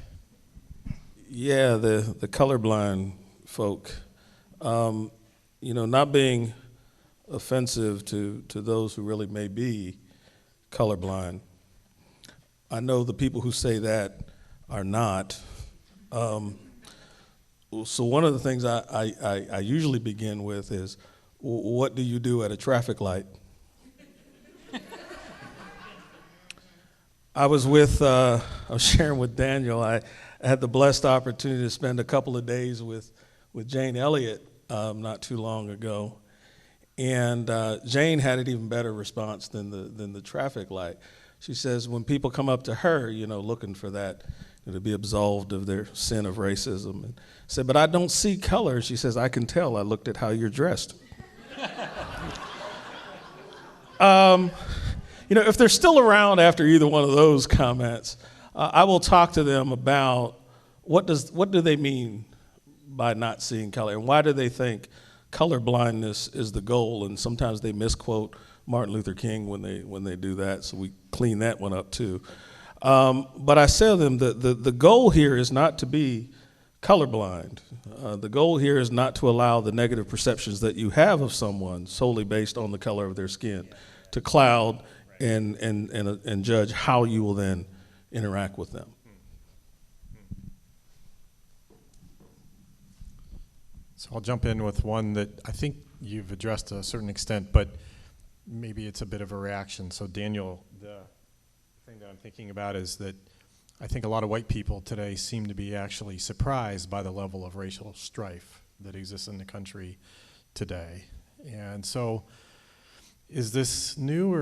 Yeah, the colorblind folk Not being offensive to those who really may be colorblind. I know the people who say that are not. So one of the things I usually begin with is, what do you do at a traffic light? I was sharing with Daniel, I had the blessed opportunity to spend a couple of days with Jane Elliott not too long ago. And Jane had an even better response than the traffic light. She says when people come up to her, looking for that, to be absolved of their sin of racism, and said, but I don't see color. She says, I can tell. I looked at how you're dressed. If they're still around after either one of those comments, I will talk to them about what do they mean by not seeing color, and why do they think color blindness is the goal? And sometimes they misquote Martin Luther King when they do that, so we clean that one up too. But I say to them that the goal here is not to be colorblind. The goal here is not to allow the negative perceptions that you have of someone solely based on the color of their skin to cloud and judge how you will then interact with them. So I'll jump in with one that I think you've addressed to a certain extent, but maybe it's a bit of a reaction. So Daniel, the thing that I'm thinking about is that I think a lot of white people today seem to be actually surprised by the level of racial strife that exists in the country today. And so is this new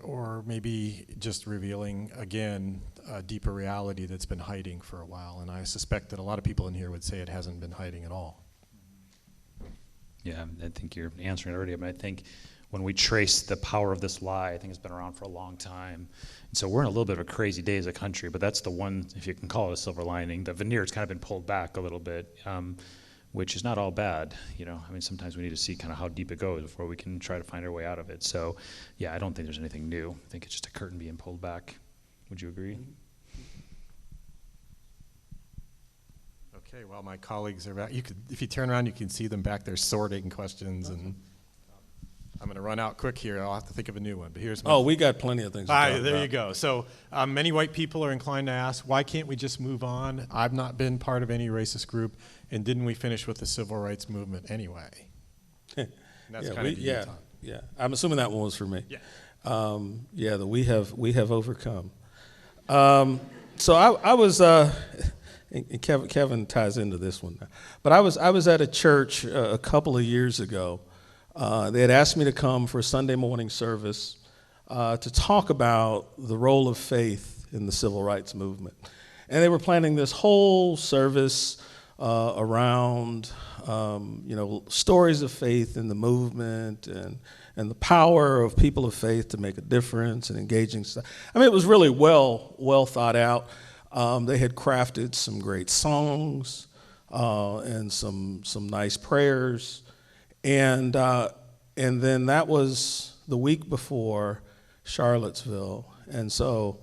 or maybe just revealing, again, a deeper reality that's been hiding for a while? And I suspect that a lot of people in here would say it hasn't been hiding at all. Yeah, I think you're answering it already. I think when we trace the power of this lie, I think it's been around for a long time. And so we're in a little bit of a crazy day as a country, but that's the one, if you can call it a silver lining. The veneer's kind of been pulled back a little bit, which is not all bad. Sometimes we need to see kind of how deep it goes before we can try to find our way out of it. So, yeah, I don't think there's anything new. I think it's just a curtain being pulled back. Would you agree? Okay, well, my colleagues are back. If you turn around, you can see them back there sorting questions, and I'm going to run out quick here. I'll have to think of a new one, but here's my... We got plenty of things to talk about. There you go. So many white people are inclined to ask, why can't we just move on? I've not been part of any racist group, and didn't we finish with the civil rights movement anyway? And that's kind of yeah. I'm assuming that one was for me. Yeah. That we have overcome. So I was... And Kevin ties into this one now. But I was at a church a couple of years ago. They had asked me to come for a Sunday morning service to talk about the role of faith in the civil rights movement. And they were planning this whole service around stories of faith in the movement and the power of people of faith to make a difference and engaging. It was really well thought out. They had crafted some great songs and some nice prayers, and then that was the week before Charlottesville, and so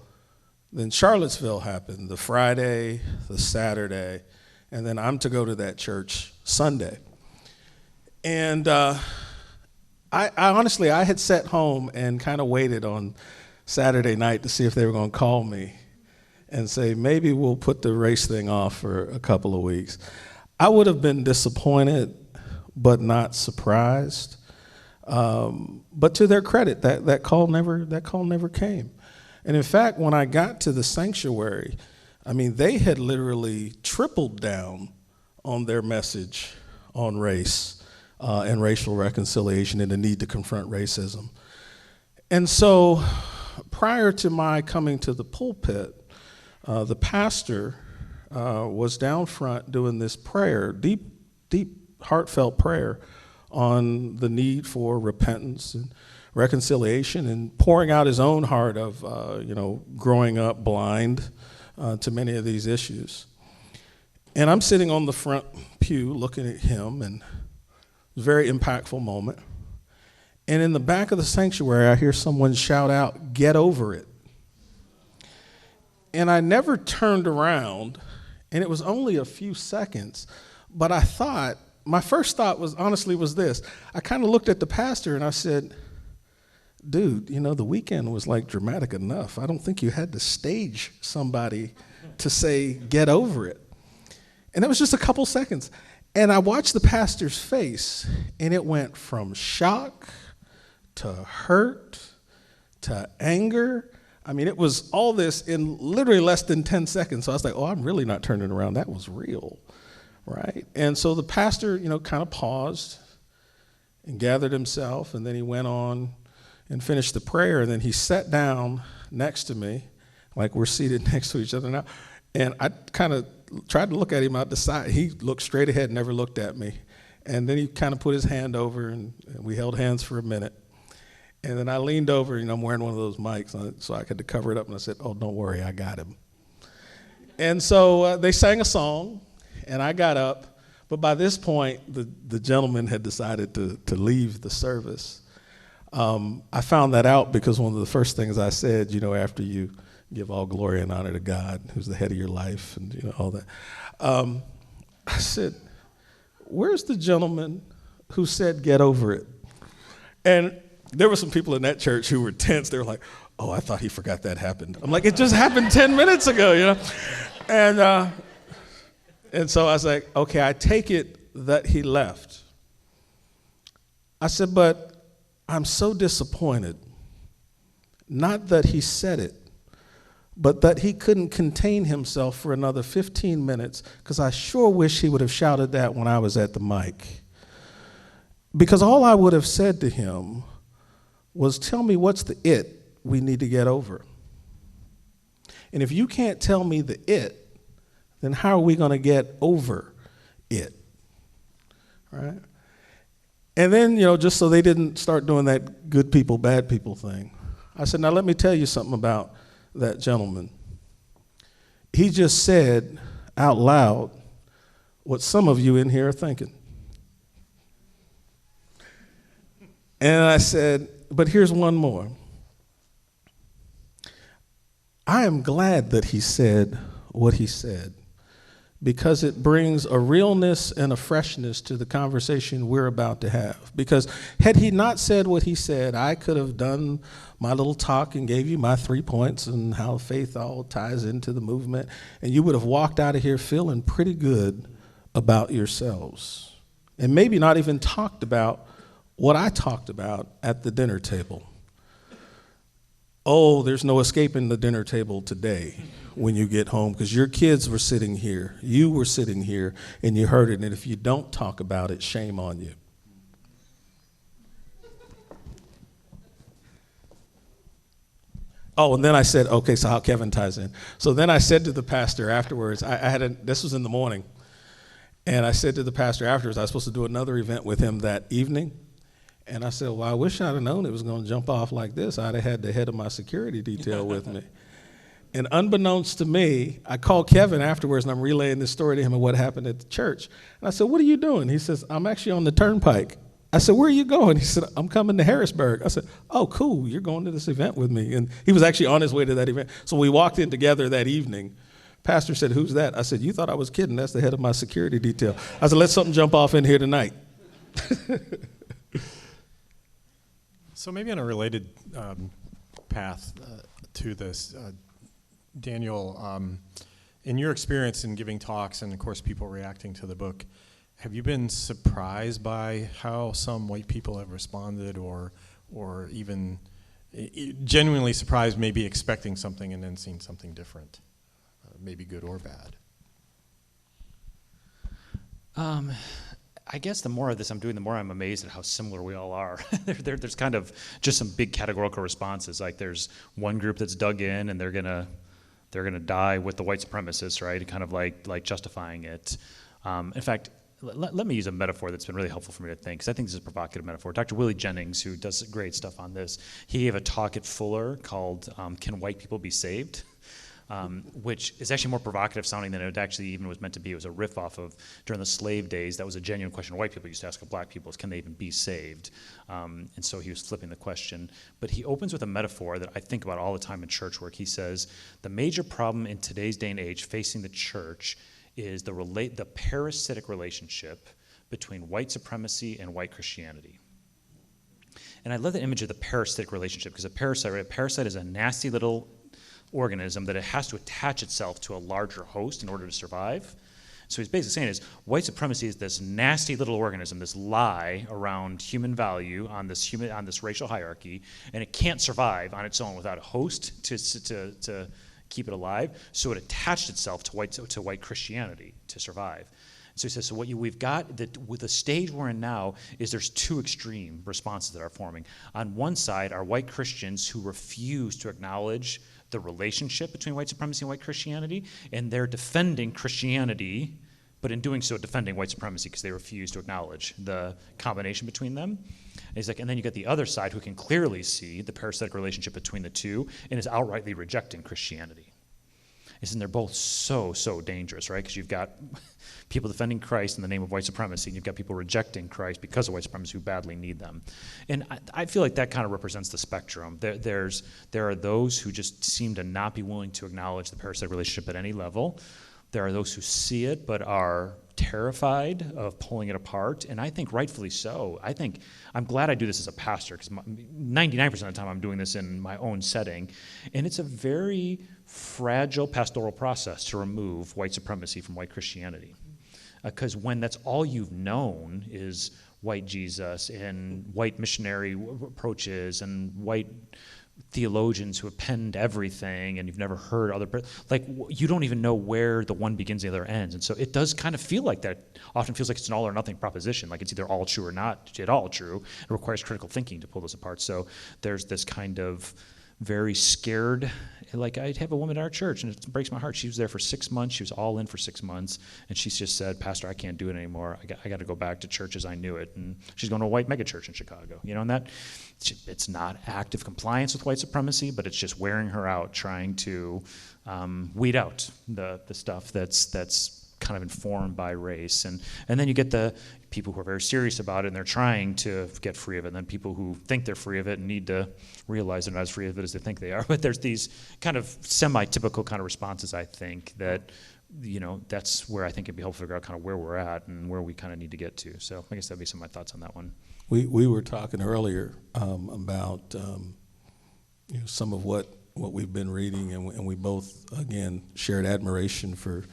then Charlottesville happened, the Friday, the Saturday, and then I'm to go to that church Sunday, and I honestly had sat home and kind of waited on Saturday night to see if they were going to call me and say, maybe we'll put the race thing off for a couple of weeks. I would have been disappointed, but not surprised. But to their credit, that call never came. And in fact, when I got to the sanctuary, they had literally tripled down on their message on race and racial reconciliation and the need to confront racism. And so prior to my coming to the pulpit, the pastor was down front doing this prayer, deep, heartfelt prayer on the need for repentance and reconciliation and pouring out his own heart of, growing up blind to many of these issues. And I'm sitting on the front pew looking at him, and it was a very impactful moment. And in the back of the sanctuary, I hear someone shout out, "Get over it." And I never turned around, and it was only a few seconds, but I thought my first thought was this. I kind of looked at the pastor and I said, dude, the weekend was like dramatic enough. I don't think you had to stage somebody to say, get over it. And it was just a couple seconds. And I watched the pastor's face, and it went from shock to hurt to anger. I mean, it was all this in literally less than 10 seconds. So I was like, oh, I'm really not turning around. That was real, right? And so the pastor, kind of paused and gathered himself, and then he went on and finished the prayer, and then he sat down next to me, like we're seated next to each other now, and I kind of tried to look at him out the side. He looked straight ahead, never looked at me, and then he kind of put his hand over, and we held hands for a minute, and then I leaned over, I'm wearing one of those mics, so I had to cover it up, and I said, oh, don't worry, I got him. And so they sang a song, and I got up, but by this point, the gentleman had decided to leave the service. I found that out because one of the first things I said, after you give all glory and honor to God, who's the head of your life, and all that, I said, where's the gentleman who said get over it? And there were some people in that church who were tense. They were like, oh, I thought he forgot that happened. I'm like, it just happened 10 minutes ago, And so I was like, okay, I take it that he left. I said, but I'm so disappointed, not that he said it, but that he couldn't contain himself for another 15 minutes, because I sure wish he would have shouted that when I was at the mic. Because all I would have said to him was, tell me what's the it we need to get over. And if you can't tell me the it, then how are we going to get over it, right? And then, just so they didn't start doing that good people, bad people thing, I said, now let me tell you something about that gentleman. He just said out loud what some of you in here are thinking. And I said, but here's one more. I am glad that he said what he said, because it brings a realness and a freshness to the conversation we're about to have. Because had he not said what he said, I could have done my little talk and gave you my 3 points and how faith all ties into the movement, and you would have walked out of here feeling pretty good about yourselves, and maybe not even talked about what I talked about at the dinner table. Oh, there's no escaping the dinner table today when you get home, because your kids were sitting here, you were sitting here, and you heard it, and if you don't talk about it, shame on you. Oh, and then I said, okay, so how Kevin ties in. So then I said to the pastor afterwards, this was in the morning, and I said to the pastor afterwards, I was supposed to do another event with him that evening, and I said, well, I wish I'd have known it was going to jump off like this. I'd have had the head of my security detail with me. And unbeknownst to me, I called Kevin afterwards, and I'm relaying this story to him of what happened at the church. And I said, what are you doing? He says, I'm actually on the turnpike. I said, where are you going? He said, I'm coming to Harrisburg. I said, oh, cool, you're going to this event with me. And he was actually on his way to that event. So we walked in together that evening. Pastor said, who's that? I said, you thought I was kidding. That's the head of my security detail. I said, let something jump off in here tonight. So maybe on a related path to this, Daniel, in your experience in giving talks and, of course, people reacting to the book, have you been surprised by how some white people have responded, or even genuinely surprised, maybe expecting something and then seeing something different, maybe good or bad? I guess the more of this I'm doing, the more I'm amazed at how similar we all are. There's kind of just some big categorical responses. Like there's one group that's dug in and they're gonna die with the white supremacists, right? Kind of like justifying it. In fact, let me use a metaphor that's been really helpful for me to think, because I think this is a provocative metaphor. Dr. Willie Jennings, who does great stuff on this, he gave a talk at Fuller called "Can White People Be Saved?" Which is actually more provocative sounding than it actually even was meant to be. It was a riff off of, during the slave days, that was a genuine question white people used to ask of black people, is can they even be saved? And so he was flipping the question. But he opens with a metaphor that I think about all the time in church work. He says, the major problem in today's day and age facing the church is the parasitic relationship between white supremacy and white Christianity. And I love the image of the parasitic relationship, because a parasite is a nasty little organism that it has to attach itself to a larger host in order to survive. So he's basically saying is white supremacy is this nasty little organism, this lie around human value on this racial hierarchy, and it can't survive on its own without a host to keep it alive. So it attached itself to white Christianity to survive. So he says, so what we've got with the stage we're in now is there's two extreme responses that are forming. On one side are white Christians who refuse to acknowledge the relationship between white supremacy and white Christianity, and they're defending Christianity, but in doing so defending white supremacy because they refuse to acknowledge the combination between them. And he's like, and then you get the other side who can clearly see the parasitic relationship between the two and is outrightly rejecting Christianity. And they're both so dangerous, right? Because you've got people defending Christ in the name of white supremacy, and you've got people rejecting Christ because of white supremacy who badly need them. And I feel like that kind of represents the spectrum. There are those who just seem to not be willing to acknowledge the parasitic relationship at any level. There are those who see it but are terrified of pulling it apart, and I think rightfully so. I'm glad I do this as a pastor, because 99% of the time I'm doing this in my own setting, and it's a very fragile pastoral process to remove white supremacy from white Christianity. Because when that's all you've known is white Jesus and white missionary approaches and white theologians who have penned everything, and you've never heard you don't even know where the one begins and the other ends. And so it does kind of feel like that. Often feels like it's an all or nothing proposition, like it's either all true or not at all true. It requires critical thinking to pull those apart. So there's this kind of very scared, like I have a woman at our church, and it breaks my heart. She was there for 6 months. She was all in for 6 months, and she's just said, Pastor, I can't do it anymore. I got to go back to church as I knew it. And she's going to a white megachurch in Chicago, and that it's not active compliance with white supremacy, but it's just wearing her out, trying to weed out the stuff that's kind of informed by race. And then you get the people who are very serious about it, and they're trying to get free of it, and then people who think they're free of it and need to realize they're not as free of it as they think they are. But there's these kind of semi-typical kind of responses, I think, that that's where I think it'd be helpful to figure out kind of where we're at and where we kind of need to get to. So I guess that'd be some of my thoughts on that one. We were talking earlier about some of what we've been reading, and we both, again, shared admiration for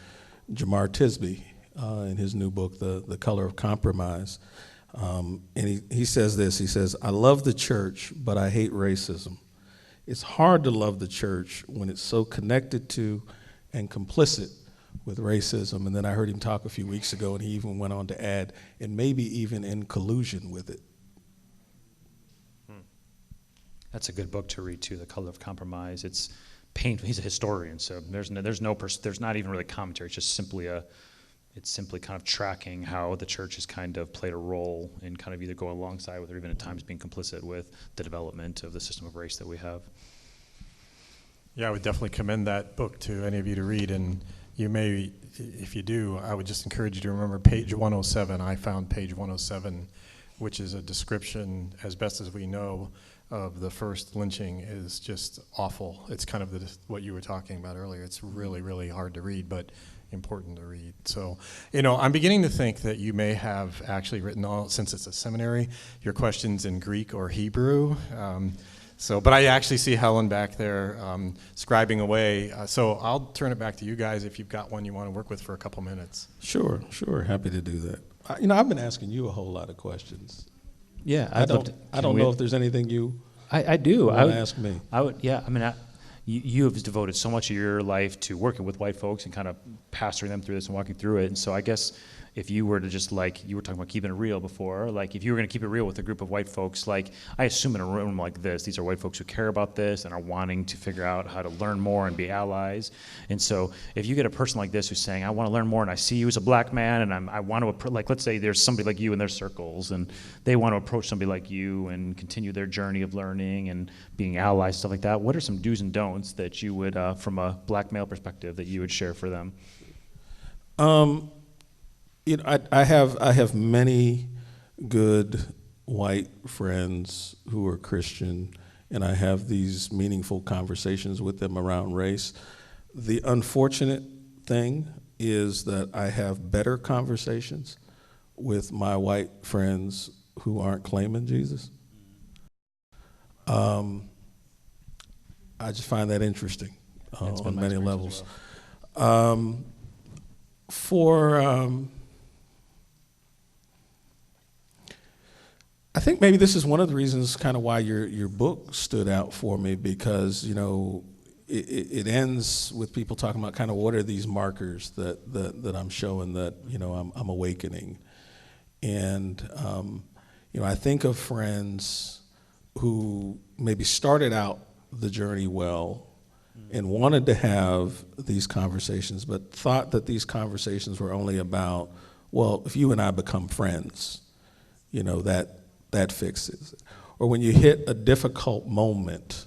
Jamar Tisby in his new book, The Color of Compromise. And he says this, he says, I love the church, but I hate racism. It's hard to love the church when it's so connected to and complicit with racism. And then I heard him talk a few weeks ago, and he even went on to add, and maybe even in collusion with it. That's a good book to read too, The Color of Compromise. It's painful. He's a historian, so there's not even really commentary. It's just simply kind of tracking how the church has kind of played a role in kind of either going alongside with or even at times being complicit with the development of the system of race that we have. Yeah, I would definitely commend that book to any of you to read, and you may, if you do, I would just encourage you to remember page 107. I found page 107, which is a description, as best as we know, of the first lynching is just awful. It's kind of what you were talking about earlier. It's really, really hard to read, but important to read. So, I'm beginning to think that you may have actually written since it's a seminary, your questions in Greek or Hebrew. But I actually see Helen back there scribing away. So I'll turn it back to you guys if you've got one you want to work with for a couple minutes. Sure. Happy to do that. I've been asking you a whole lot of questions. Yeah, I don't know if there's anything you I do. want to ask me. I would. Yeah, I mean, you have devoted so much of your life to working with white folks and kind of pastoring them through this and walking through it. And so I guess if you were to just you were talking about keeping it real before, if you were going to keep it real with a group of white folks, I assume in a room like this, these are white folks who care about this and are wanting to figure out how to learn more and be allies. And so if you get a person like this who's saying, I want to learn more and I see you as a black man and I want to, let's say there's somebody like you in their circles and they want to approach somebody like you and continue their journey of learning and being allies, stuff like that, what are some do's and don'ts that you would, from a black male perspective, that you would share for them? I have many good white friends who are Christian, and I have these meaningful conversations with them around race. The unfortunate thing is that I have better conversations with my white friends who aren't claiming Jesus. I just find that interesting on many levels. I think maybe this is one of the reasons kind of why your book stood out for me, because, it ends with people talking about kind of what are these markers that I'm showing that, I'm awakening. And, I think of friends who maybe started out the journey well and wanted to have these conversations, but thought that these conversations were only about, well, if you and I become friends, that fixes it. Or when you hit a difficult moment,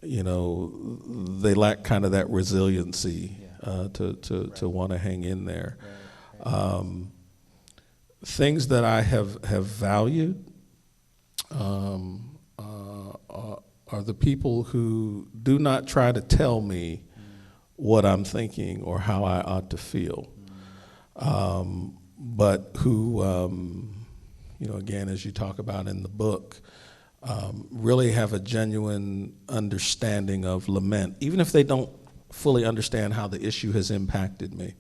they lack kind of that resiliency to want to hang in there. Things that I have valued are the people who do not try to tell me what I'm thinking or how I ought to feel, but who, again, as you talk about in the book, really have a genuine understanding of lament, even if they don't fully understand how the issue has impacted me.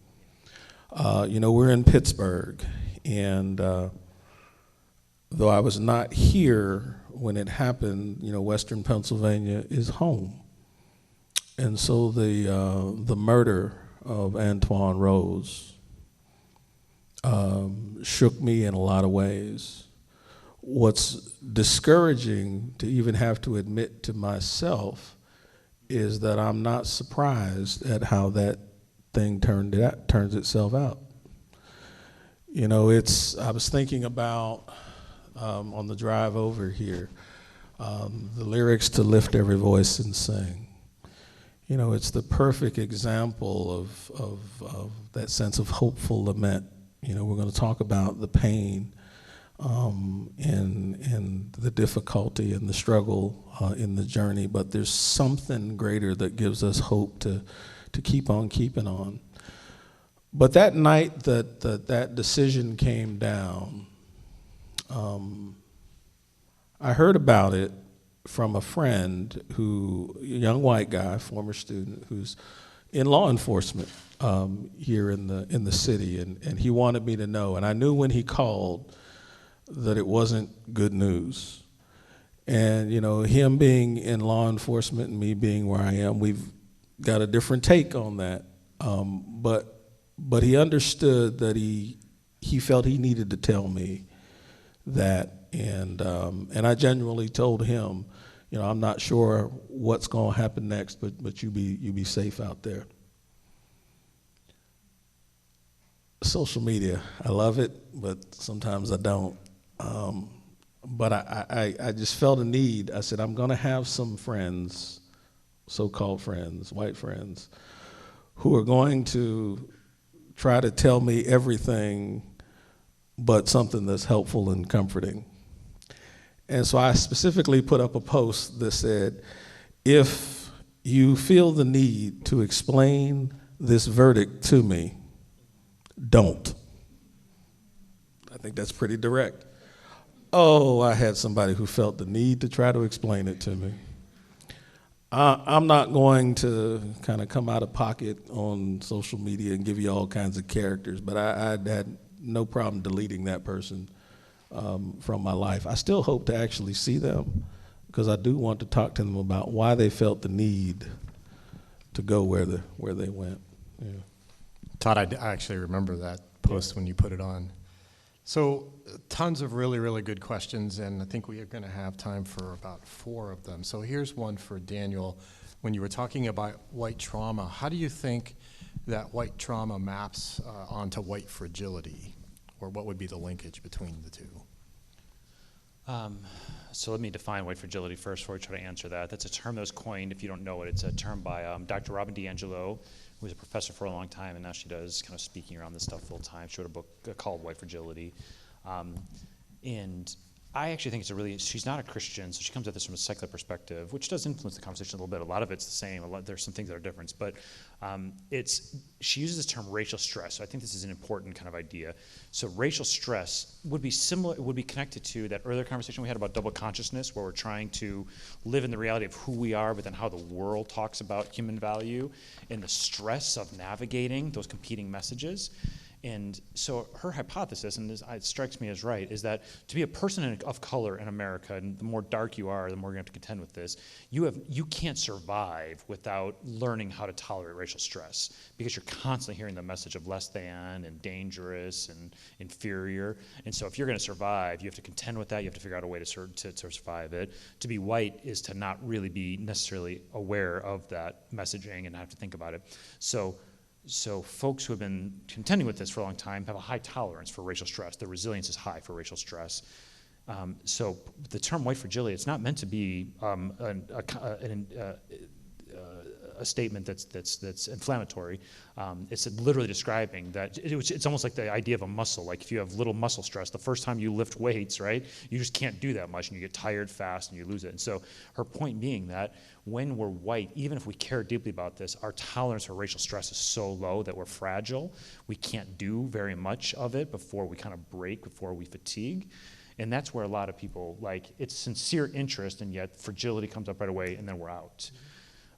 We're in Pittsburgh, and though I was not here when it happened, Western Pennsylvania is home. And so the murder of Antoine Rose shook me in a lot of ways. What's discouraging to even have to admit to myself is that I'm not surprised at how that thing turns itself out. I was thinking about, on the drive over here, the lyrics to Lift Every Voice and Sing. It's the perfect example of that sense of hopeful lament. We're going to talk about the pain and the difficulty and the struggle in the journey, but there's something greater that gives us hope to keep on keeping on. But that night that decision came down, I heard about it from a friend a young white guy, former student, who's in law enforcement here in the city, and he wanted me to know. And I knew when he called that it wasn't good news. And him being in law enforcement and me being where I am, we've got a different take on that. But he understood that he felt he needed to tell me that, and I genuinely told him, I'm not sure what's going to happen next, but you be safe out there. Social media, I love it, but sometimes I don't. But I just felt a need. I said, I'm going to have some friends, so-called friends, white friends, who are going to try to tell me everything but something that's helpful and comforting. And so I specifically put up a post that said, if you feel the need to explain this verdict to me, don't. I think that's pretty direct. Oh, I had somebody who felt the need to try to explain it to me. I'm not going to kind of come out of pocket on social media and give you all kinds of characters, but I had no problem deleting that person from my life. I still hope to actually see them, because I do want to talk to them about why they felt the need to go where they went. Yeah. Todd, I actually remember that post when you put it on. So tons of really, really good questions, and I think we are going to have time for about 4 of them. So here's one for Daniel. When you were talking about white trauma, how do you think that white trauma maps onto white fragility, or what would be the linkage between the two? So let me define white fragility first before I try to answer that. That's a term that was coined, if you don't know it, it's a term by Dr. Robin DiAngelo, who was a professor for a long time, and now she does kind of speaking around this stuff full time. She wrote a book called White Fragility. And I actually think she's not a Christian, so she comes at this from a secular perspective, which does influence the conversation a little bit. A lot of it's the same. There's some things that are different, but she uses this term racial stress. So I think this is an important kind of idea. So racial stress would be similar, would be connected to that earlier conversation we had about double consciousness, where we're trying to live in the reality of who we are, but then how the world talks about human value, and the stress of navigating those competing messages. And so her hypothesis, and it strikes me as right, is that to be a person of color in America, and the more dark you are, the more you're going to have to contend with this, you can't survive without learning how to tolerate racial stress, because you're constantly hearing the message of less than and dangerous and inferior. And so if you're going to survive, you have to contend with that. You have to figure out a way to survive it. To be white is to not really be necessarily aware of that messaging and have to think about it. So folks who have been contending with this for a long time have a high tolerance for racial stress. Their resilience is high for racial stress. So the term white fragility, it's not meant to be a statement that's inflammatory. It's literally describing that it's almost like the idea of a muscle. Like if you have little muscle stress, the first time you lift weights, right, you just can't do that much, and you get tired fast and you lose it. And so her point being that when we're white, even if we care deeply about this, our tolerance for racial stress is so low that we're fragile. We can't do very much of it before we kind of break, before we fatigue. And that's where a lot of people, it's sincere interest, and yet fragility comes up right away, and then we're out.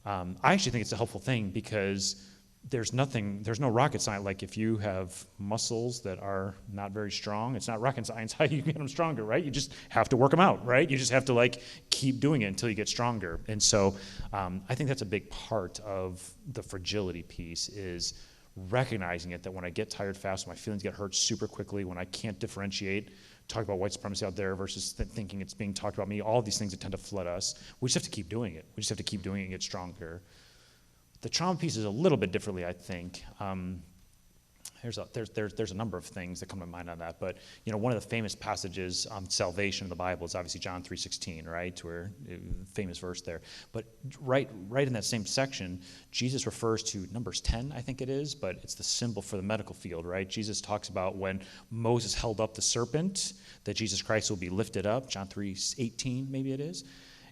I actually think it's a helpful thing, because there's no rocket science. Like if you have muscles that are not very strong, it's not rocket science how you get them stronger, right? You just have to work them out, right? You just have to keep doing it until you get stronger. And so I think that's a big part of the fragility piece, is recognizing it, that when I get tired fast, when my feelings get hurt super quickly, when I can't differentiate, talk about white supremacy out there versus thinking it's being talked about me, all of these things that tend to flood us, we just have to keep doing it. We just have to keep doing it and get stronger. The trauma piece is a little bit differently, I think. There's a number of things that come to mind on that, but one of the famous passages on salvation in the Bible is obviously John 3:16, right? Where famous verse there. But right in that same section, Jesus refers to Numbers 10, I think it is, but it's the symbol for the medical field, right? Jesus talks about when Moses held up the serpent, that Jesus Christ will be lifted up. John 3:18, maybe it is.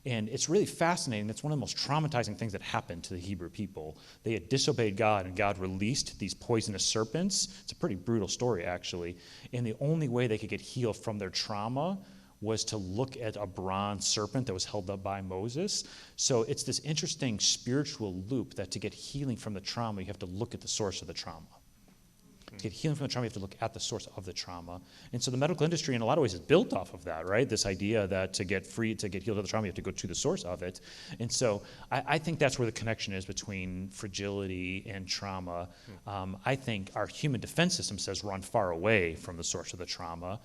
And it's really fascinating. That's one of the most traumatizing things that happened to the Hebrew people. They had disobeyed God, and God released these poisonous serpents. It's a pretty brutal story, actually. And the only way they could get healed from their trauma was to look at a bronze serpent that was held up by Moses. So it's this interesting spiritual loop that to get healing from the trauma, you have to look at the source of the trauma. To get healing from the trauma, you have to look at the source of the trauma. And so the medical industry, in a lot of ways, is built off of that, right? This idea that to get healed of the trauma, you have to go to the source of it. And so I think that's where the connection is between fragility and trauma. I think our human defense system says run far away from the source of the trauma.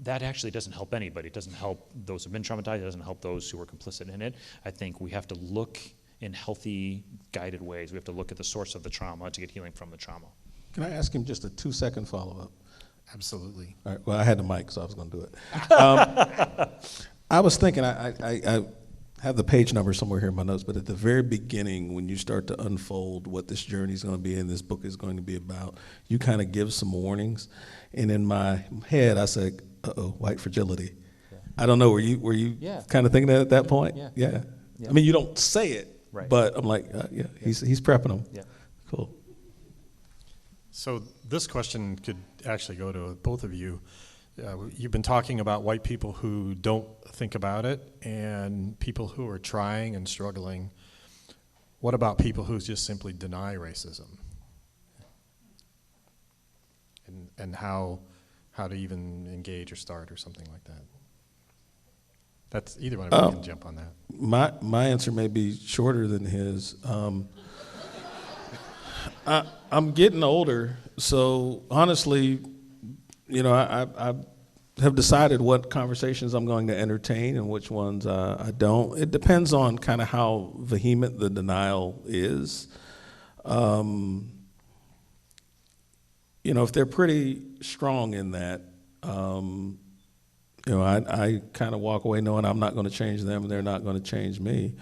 That actually doesn't help anybody. It doesn't help those who have been traumatized. It doesn't help those who were complicit in it. I think we have to look in healthy, guided ways. We have to look at the source of the trauma to get healing from the trauma. Can I ask him just a 2-second follow-up? Absolutely. All right. Well, I had the mic, so I was going to do it. I was thinking, I have the page number somewhere here in my notes, but at the very beginning, when you start to unfold what this journey is going to be and this book is going to be about, you kind of give some warnings. And in my head, I said, white fragility. Yeah. I don't know, were you kind of thinking that at that point? Yeah. I mean, you don't say it, right, but I'm like, he's prepping them. Yeah. Cool. So this question could actually go to both of you. You've been talking about white people who don't think about it and people who are trying and struggling. What about people who just simply deny racism? And how to even engage or start or something like that? That's either one of you can jump on that. My answer may be shorter than his. I'm getting older, so honestly, I have decided what conversations I'm going to entertain and which ones I don't. It depends on kind of how vehement the denial is. If they're pretty strong in that, I kind of walk away knowing I'm not going to change them and they're not going to change me.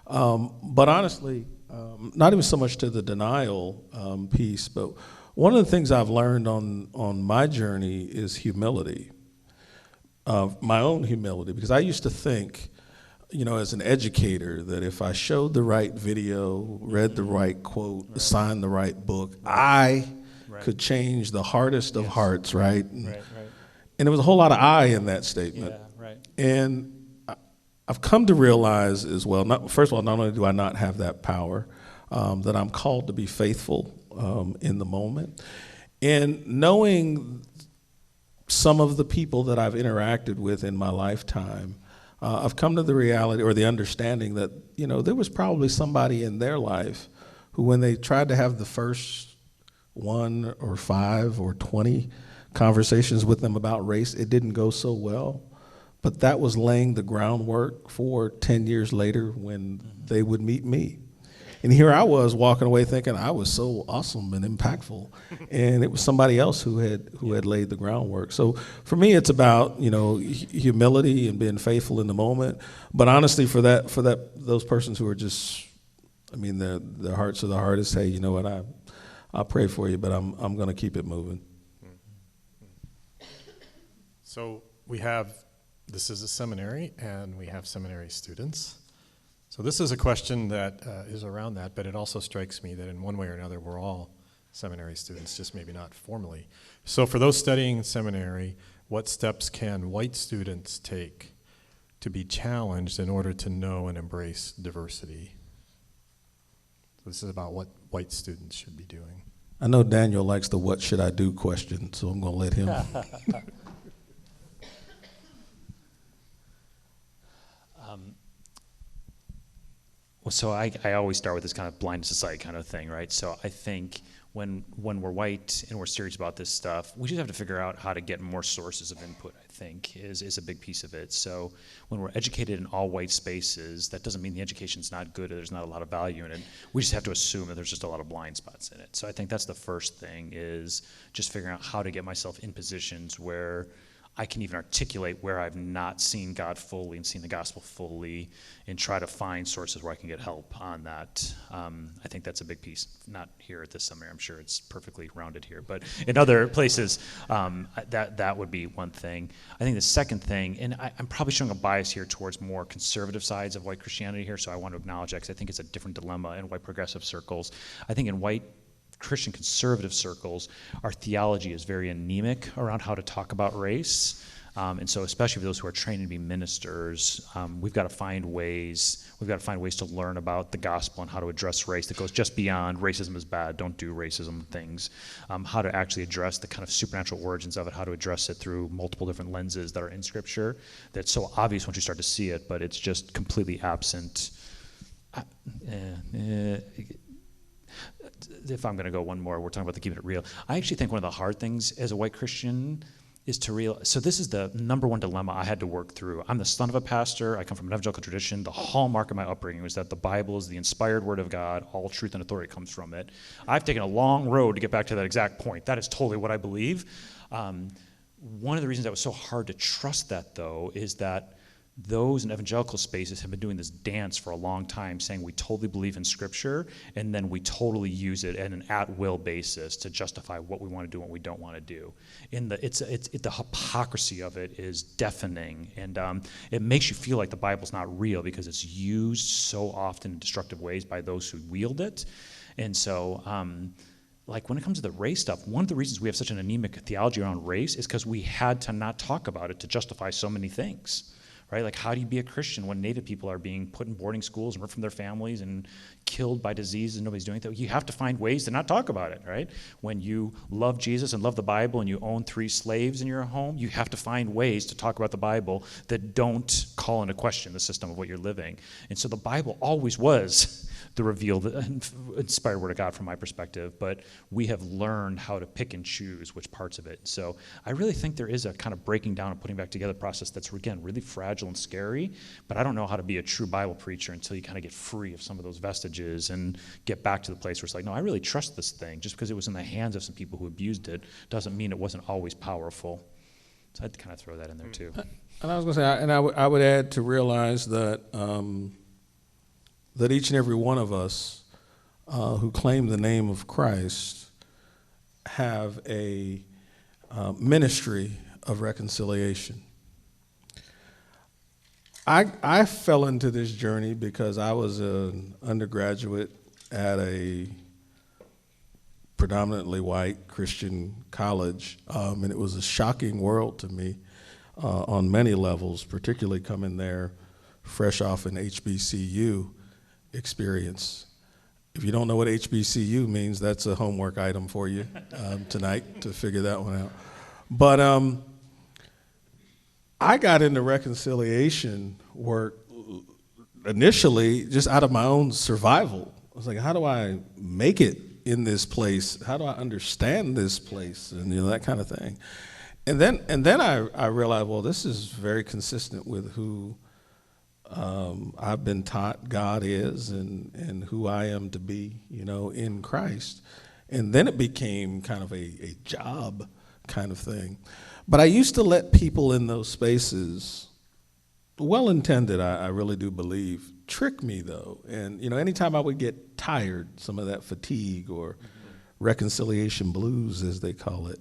But honestly, not even so much to the denial piece, but one of the things I've learned on my journey is humility. of my own humility, because I used to think, as an educator, that if I showed the right video, read the right quote, assigned the right book, I could change the hardest of hearts, right? And there was a whole lot of I in that statement. And I've come to realize as well, first of all, not only do I not have that power, that I'm called to be faithful in the moment. And knowing some of the people that I've interacted with in my lifetime, I've come to the reality or the understanding that, there was probably somebody in their life who, when they tried to have the first 1 or 5 or 20 conversations with them about race, it didn't go so well. But that was laying the groundwork for 10 years later when they would meet me. And here I was walking away thinking I was so awesome and impactful, and it was somebody else who had laid the groundwork. So for me, it's about humility and being faithful in the moment. But honestly, for those persons who are just, their hearts are the hardest. Hey, you know what? I'll pray for you, but I'm going to keep it moving. So this is a seminary, and we have seminary students. So this is a question that is around that, but it also strikes me that in one way or another, we're all seminary students, just maybe not formally. So for those studying in seminary, what steps can white students take to be challenged in order to know and embrace diversity? So this is about what white students should be doing. I know Daniel likes the what should I do question, so I'm going to let him. Well, so I always start with this kind of blindness to sight kind of thing, right? So I think when we're white and we're serious about this stuff, we just have to figure out how to get more sources of input, I think, is a big piece of it. So when we're educated in all white spaces, that doesn't mean the education's not good or there's not a lot of value in it. We just have to assume that there's just a lot of blind spots in it. So I think that's the first thing, is just figuring out how to get myself in positions where I can even articulate where I've not seen God fully and seen the gospel fully, and try to find sources where I can get help on that. I think that's a big piece. Not here at this seminary, I'm sure it's perfectly rounded here, but in other places, that would be one thing. I think the second thing, and I'm probably showing a bias here towards more conservative sides of white Christianity here, so I want to acknowledge that because I think it's a different dilemma in white progressive circles. I think in white Christian conservative circles, our theology is very anemic around how to talk about race. And so especially for those who are trained to be ministers, we've got to find ways to learn about the gospel and how to address race that goes just beyond racism is bad, don't do racism things, how to actually address the kind of supernatural origins of it, how to address it through multiple different lenses that are in Scripture. That's so obvious once you start to see it, but it's just completely absent. If I'm going to go one more, we're talking about the keeping it real. I actually think one of the hard things as a white Christian is to realize, so this is the number one dilemma I had to work through. I'm the son of a pastor. I come from an evangelical tradition. The hallmark of my upbringing was that the Bible is the inspired word of God. All truth and authority comes from it. I've taken a long road to get back to that exact point. That is totally what I believe. One of the reasons that was so hard to trust that, though, is that those in evangelical spaces have been doing this dance for a long time, saying we totally believe in Scripture, and then we totally use it at an at-will basis to justify what we want to do and what we don't want to do. The hypocrisy of it is deafening, and it makes you feel like the Bible's not real because it's used so often in destructive ways by those who wield it. And so, like when it comes to the race stuff, one of the reasons we have such an anemic theology around race is because we had to not talk about it to justify so many things. Right? Like, how do you be a Christian when Native people are being put in boarding schools and ripped from their families and killed by disease and nobody's doing it? You have to find ways to not talk about it, right? When you love Jesus and love the Bible and you own 3 slaves in your home, you have to find ways to talk about the Bible that don't call into question the system of what you're living. And so the Bible always was the revealed, inspired word of God from my perspective, but we have learned how to pick and choose which parts of it. So I really think there is a kind of breaking down and putting back together process that's, again, really fragile and scary, but I don't know how to be a true Bible preacher until you kind of get free of some of those vestiges and get back to the place where it's like, no, I really trust this thing. Just because it was in the hands of some people who abused it doesn't mean it wasn't always powerful. So I'd kind of throw that in there too. And I was going to say, and I would add to realize that that each and every one of us who claim the name of Christ have a ministry of reconciliation. I fell into this journey because I was an undergraduate at a predominantly white Christian college, and it was a shocking world to me on many levels, particularly coming there fresh off an HBCU experience. If you don't know what HBCU means, that's a homework item for you tonight to figure that one out. But I got into reconciliation work initially just out of my own survival. I was like, how do I make it in this place? How do I understand this place? And that kind of thing. And then I realized, well, this is very consistent with who I've been taught God is and who I am to be, in Christ. And then it became kind of a job kind of thing. But I used to let people in those spaces, well-intended, I really do believe, trick me though. And anytime I would get tired, some of that fatigue or reconciliation blues as they call it,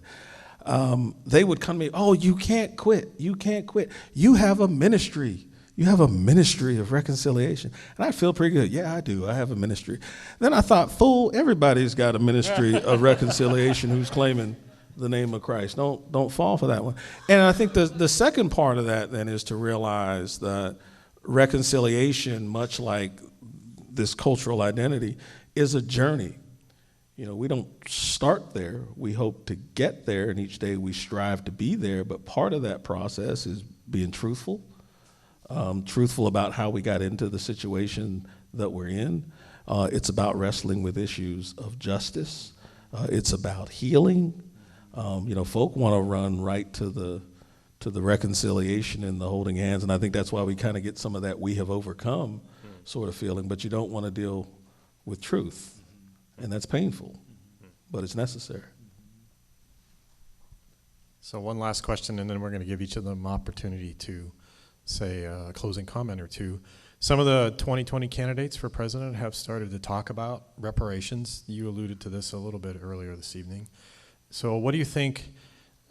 they would come to me, oh, you can't quit. You can't quit. You have a ministry. You have a ministry of reconciliation. And I feel pretty good. Yeah, I do. I have a ministry. Then I thought, fool, everybody's got a ministry of reconciliation who's claiming the name of Christ. Don't fall for that one. And I think the second part of that then is to realize that reconciliation, much like this cultural identity, is a journey. We don't start there. We hope to get there, and each day we strive to be there. But part of that process is being truthful about how we got into the situation that we're in. It's about wrestling with issues of justice. It's about healing. Folk want to run right to the reconciliation and the holding hands, and I think that's why we kind of get some of that we have overcome sort of feeling, but you don't want to deal with truth, and that's painful, but it's necessary. So one last question, and then we're going to give each of them opportunity to say a closing comment or two. Some of the 2020 candidates for president have started to talk about reparations. You alluded to this a little bit earlier this evening. So what do you think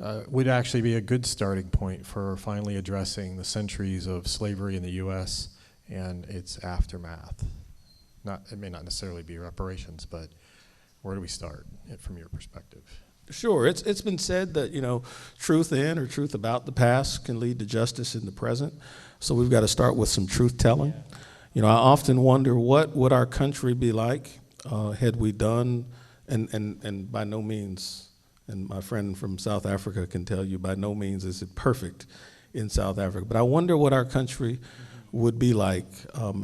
would actually be a good starting point for finally addressing the centuries of slavery in the U.S. and its aftermath? It may not necessarily be reparations, but where do we start from your perspective? Sure. It's been said that, truth in or truth about the past can lead to justice in the present. So we've got to start with some truth telling. I often wonder what would our country be like had we done, and by no means, and my friend from South Africa can tell you, by no means is it perfect in South Africa. But I wonder what our country would be like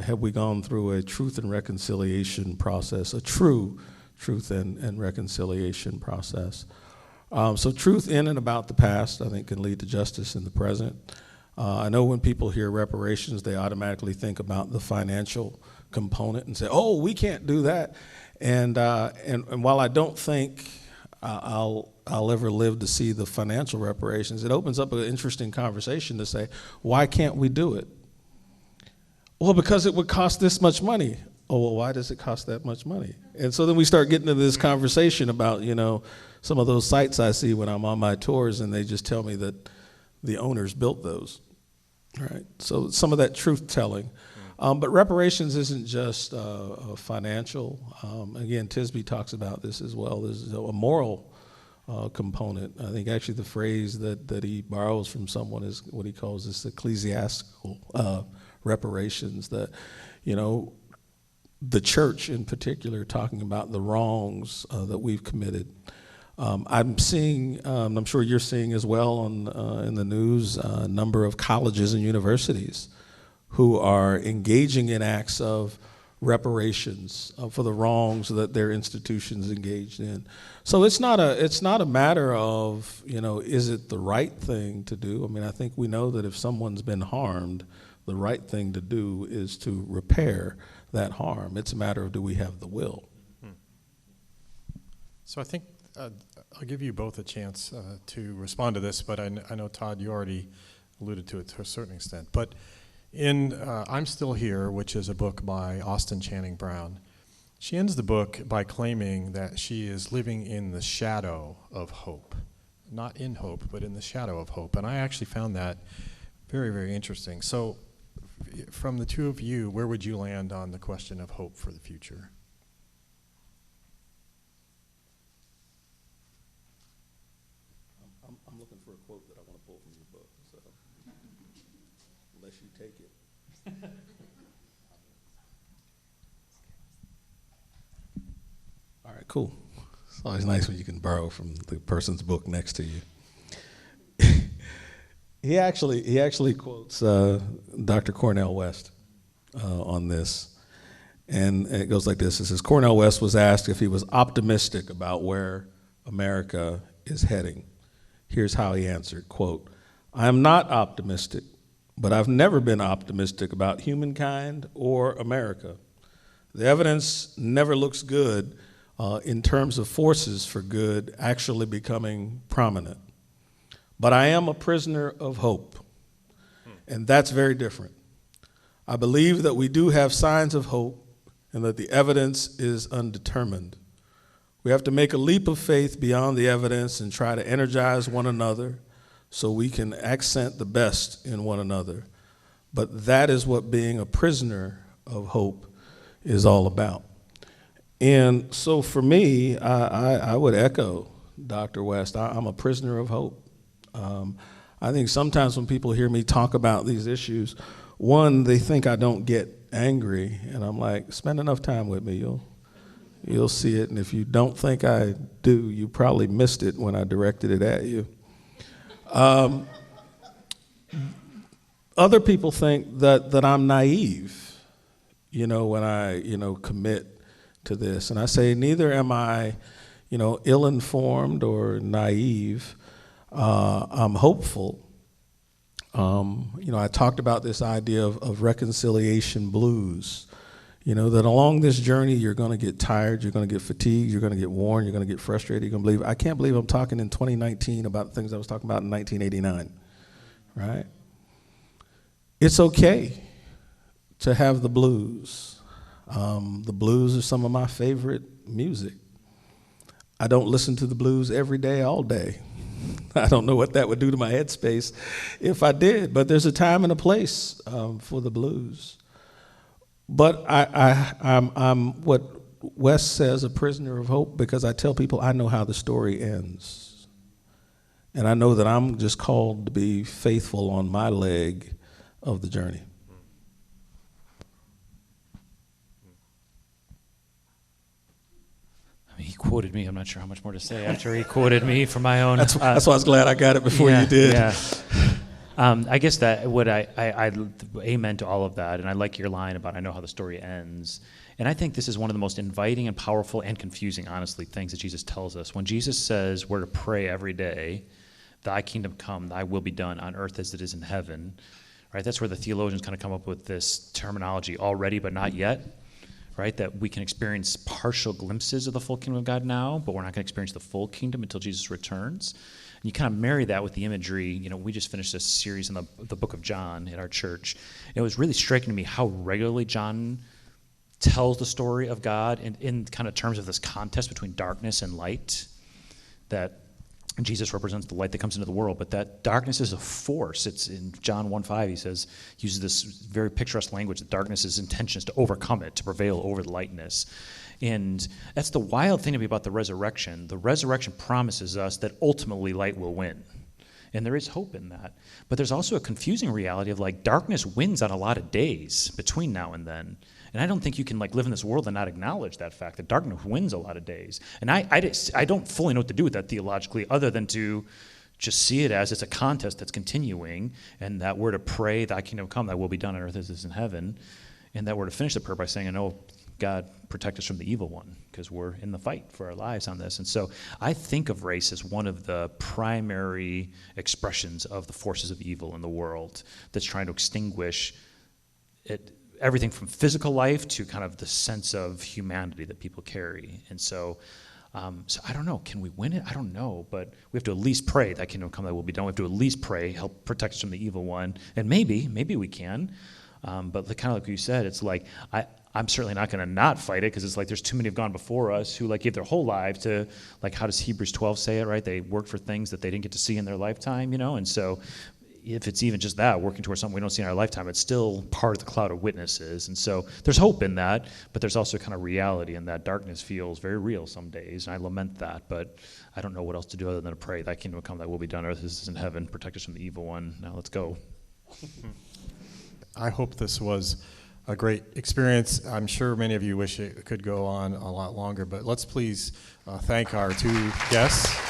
had we gone through a truth and reconciliation process, a true truth and reconciliation process. So truth in and about the past, I think, can lead to justice in the present. I know when people hear reparations, they automatically think about the financial component and say, oh, we can't do that. And while I don't think I'll ever live to see the financial reparations, it opens up an interesting conversation to say, why can't we do it? Well, because it would cost this much money. Oh, well, why does it cost that much money? And so then we start getting into this conversation about, some of those sites I see when I'm on my tours, and they just tell me that the owners built those. Right. So some of that truth telling. But reparations isn't just financial. Again, Tisby talks about this as well. There's a moral component. I think actually the phrase that he borrows from someone is what he calls this ecclesiastical reparations, that, the church in particular, talking about the wrongs that we've committed. I'm seeing, I'm sure you're seeing as well in the news, a number of colleges and universities who are engaging in acts of reparations for the wrongs that their institutions engaged in. So it's not a matter of, is it the right thing to do? I mean, I think we know that if someone's been harmed, the right thing to do is to repair that harm. It's a matter of, do we have the will? So I think I'll give you both a chance to respond to this, but I know, Todd, you already alluded to it to a certain extent. But in I'm Still Here, which is a book by Austin Channing Brown, she ends the book by claiming that she is living in the shadow of hope. Not in hope, but in the shadow of hope. And I actually found that very, very interesting. So from the two of you, where would you land on the question of hope for the future? I'm looking for a quote that I want to pull from your book, so unless you take it. All right, cool. It's always nice when you can borrow from the person's book next to you. He actually quotes Dr. Cornel West on this, and it goes like this. It says, Cornel West was asked if he was optimistic about where America is heading. Here's how he answered, quote, "I am not optimistic, but I've never been optimistic about humankind or America. The evidence never looks good in terms of forces for good actually becoming prominent. But I am a prisoner of hope, and that's very different. I believe that we do have signs of hope and that the evidence is undetermined. We have to make a leap of faith beyond the evidence and try to energize one another so we can accent the best in one another. But that is what being a prisoner of hope is all about." And so for me, I would echo Dr. West. I'm a prisoner of hope. I think sometimes when people hear me talk about these issues, one, they think I don't get angry, and I'm like, spend enough time with me, you'll see it. And if you don't think I do, you probably missed it when I directed it at you. Other people think that I'm naive, when I, commit to this. And I say, neither am I, ill-informed or naive. I'm hopeful. I talked about this idea of reconciliation blues, that along this journey, you're going to get tired, you're going to get fatigued, you're going to get worn, you're going to get frustrated, you're going to I can't believe I'm talking in 2019 about things I was talking about in 1989, right? It's okay to have the blues. The blues are some of my favorite music. I don't listen to the blues every day, all day. I don't know what that would do to my headspace if I did, but there's a time and a place for the blues. But I'm what West says, a prisoner of hope, because I tell people I know how the story ends. And I know that I'm just called to be faithful on my leg of the journey. He quoted me. I'm not sure how much more to say after he quoted me from my own. That's why I was glad I got it before you did. Yeah. I guess that what I amen to all of that, and I like your line about I know how the story ends. And I think this is one of the most inviting and powerful and confusing, honestly, things that Jesus tells us. When Jesus says we're to pray every day, "Thy kingdom come, thy will be done on earth as it is in heaven," right? That's where the theologians kind of come up with this terminology, already but not yet. Right, that we can experience partial glimpses of the full kingdom of God now, but we're not going to experience the full kingdom until Jesus returns. And you kind of marry that with the imagery. We just finished this series in the book of John at our church. It was really striking to me how regularly John tells the story of God in kind of terms of this contest between darkness and light, that Jesus represents the light that comes into the world, but that darkness is a force. It's in John 1:5, he uses this very picturesque language, that darkness's intention is to overcome it, to prevail over the lightness. And that's the wild thing to me about the resurrection. The resurrection promises us that ultimately light will win. And there is hope in that. But there's also a confusing reality of darkness wins on a lot of days between now and then. And I don't think you can live in this world and not acknowledge that fact, that darkness wins a lot of days. And I don't fully know what to do with that theologically, other than to just see it as it's a contest that's continuing, and that we're to pray, "Thy kingdom come, thy will be done on earth as it is in heaven," and that we're to finish the prayer by saying, "I know, God, protect us from the evil one," because we're in the fight for our lives on this. And so I think of race as one of the primary expressions of the forces of evil in the world that's trying to extinguish it, everything from physical life to kind of the sense of humanity that people carry. And so I don't know, can we win it? I don't know, but we have to at least pray, "Thy kingdom come, thy will be done." We have to at least pray, help protect us from the evil one. And maybe we can. But kind of like you said, it's I'm certainly not going to not fight it, because it's there's too many have gone before us who gave their whole lives to, how does Hebrews 12 say it, right? They worked for things that they didn't get to see in their lifetime, And so if it's even just that, working towards something we don't see in our lifetime, it's still part of the cloud of witnesses. And so there's hope in that, but there's also kind of reality in that. Darkness feels very real some days, and I lament that, but I don't know what else to do other than to pray, thy kingdom come, thy will be done, earth as it is in heaven, protect us from the evil one. Now let's go. I hope this was a great experience. I'm sure many of you wish it could go on a lot longer, but let's please thank our two guests.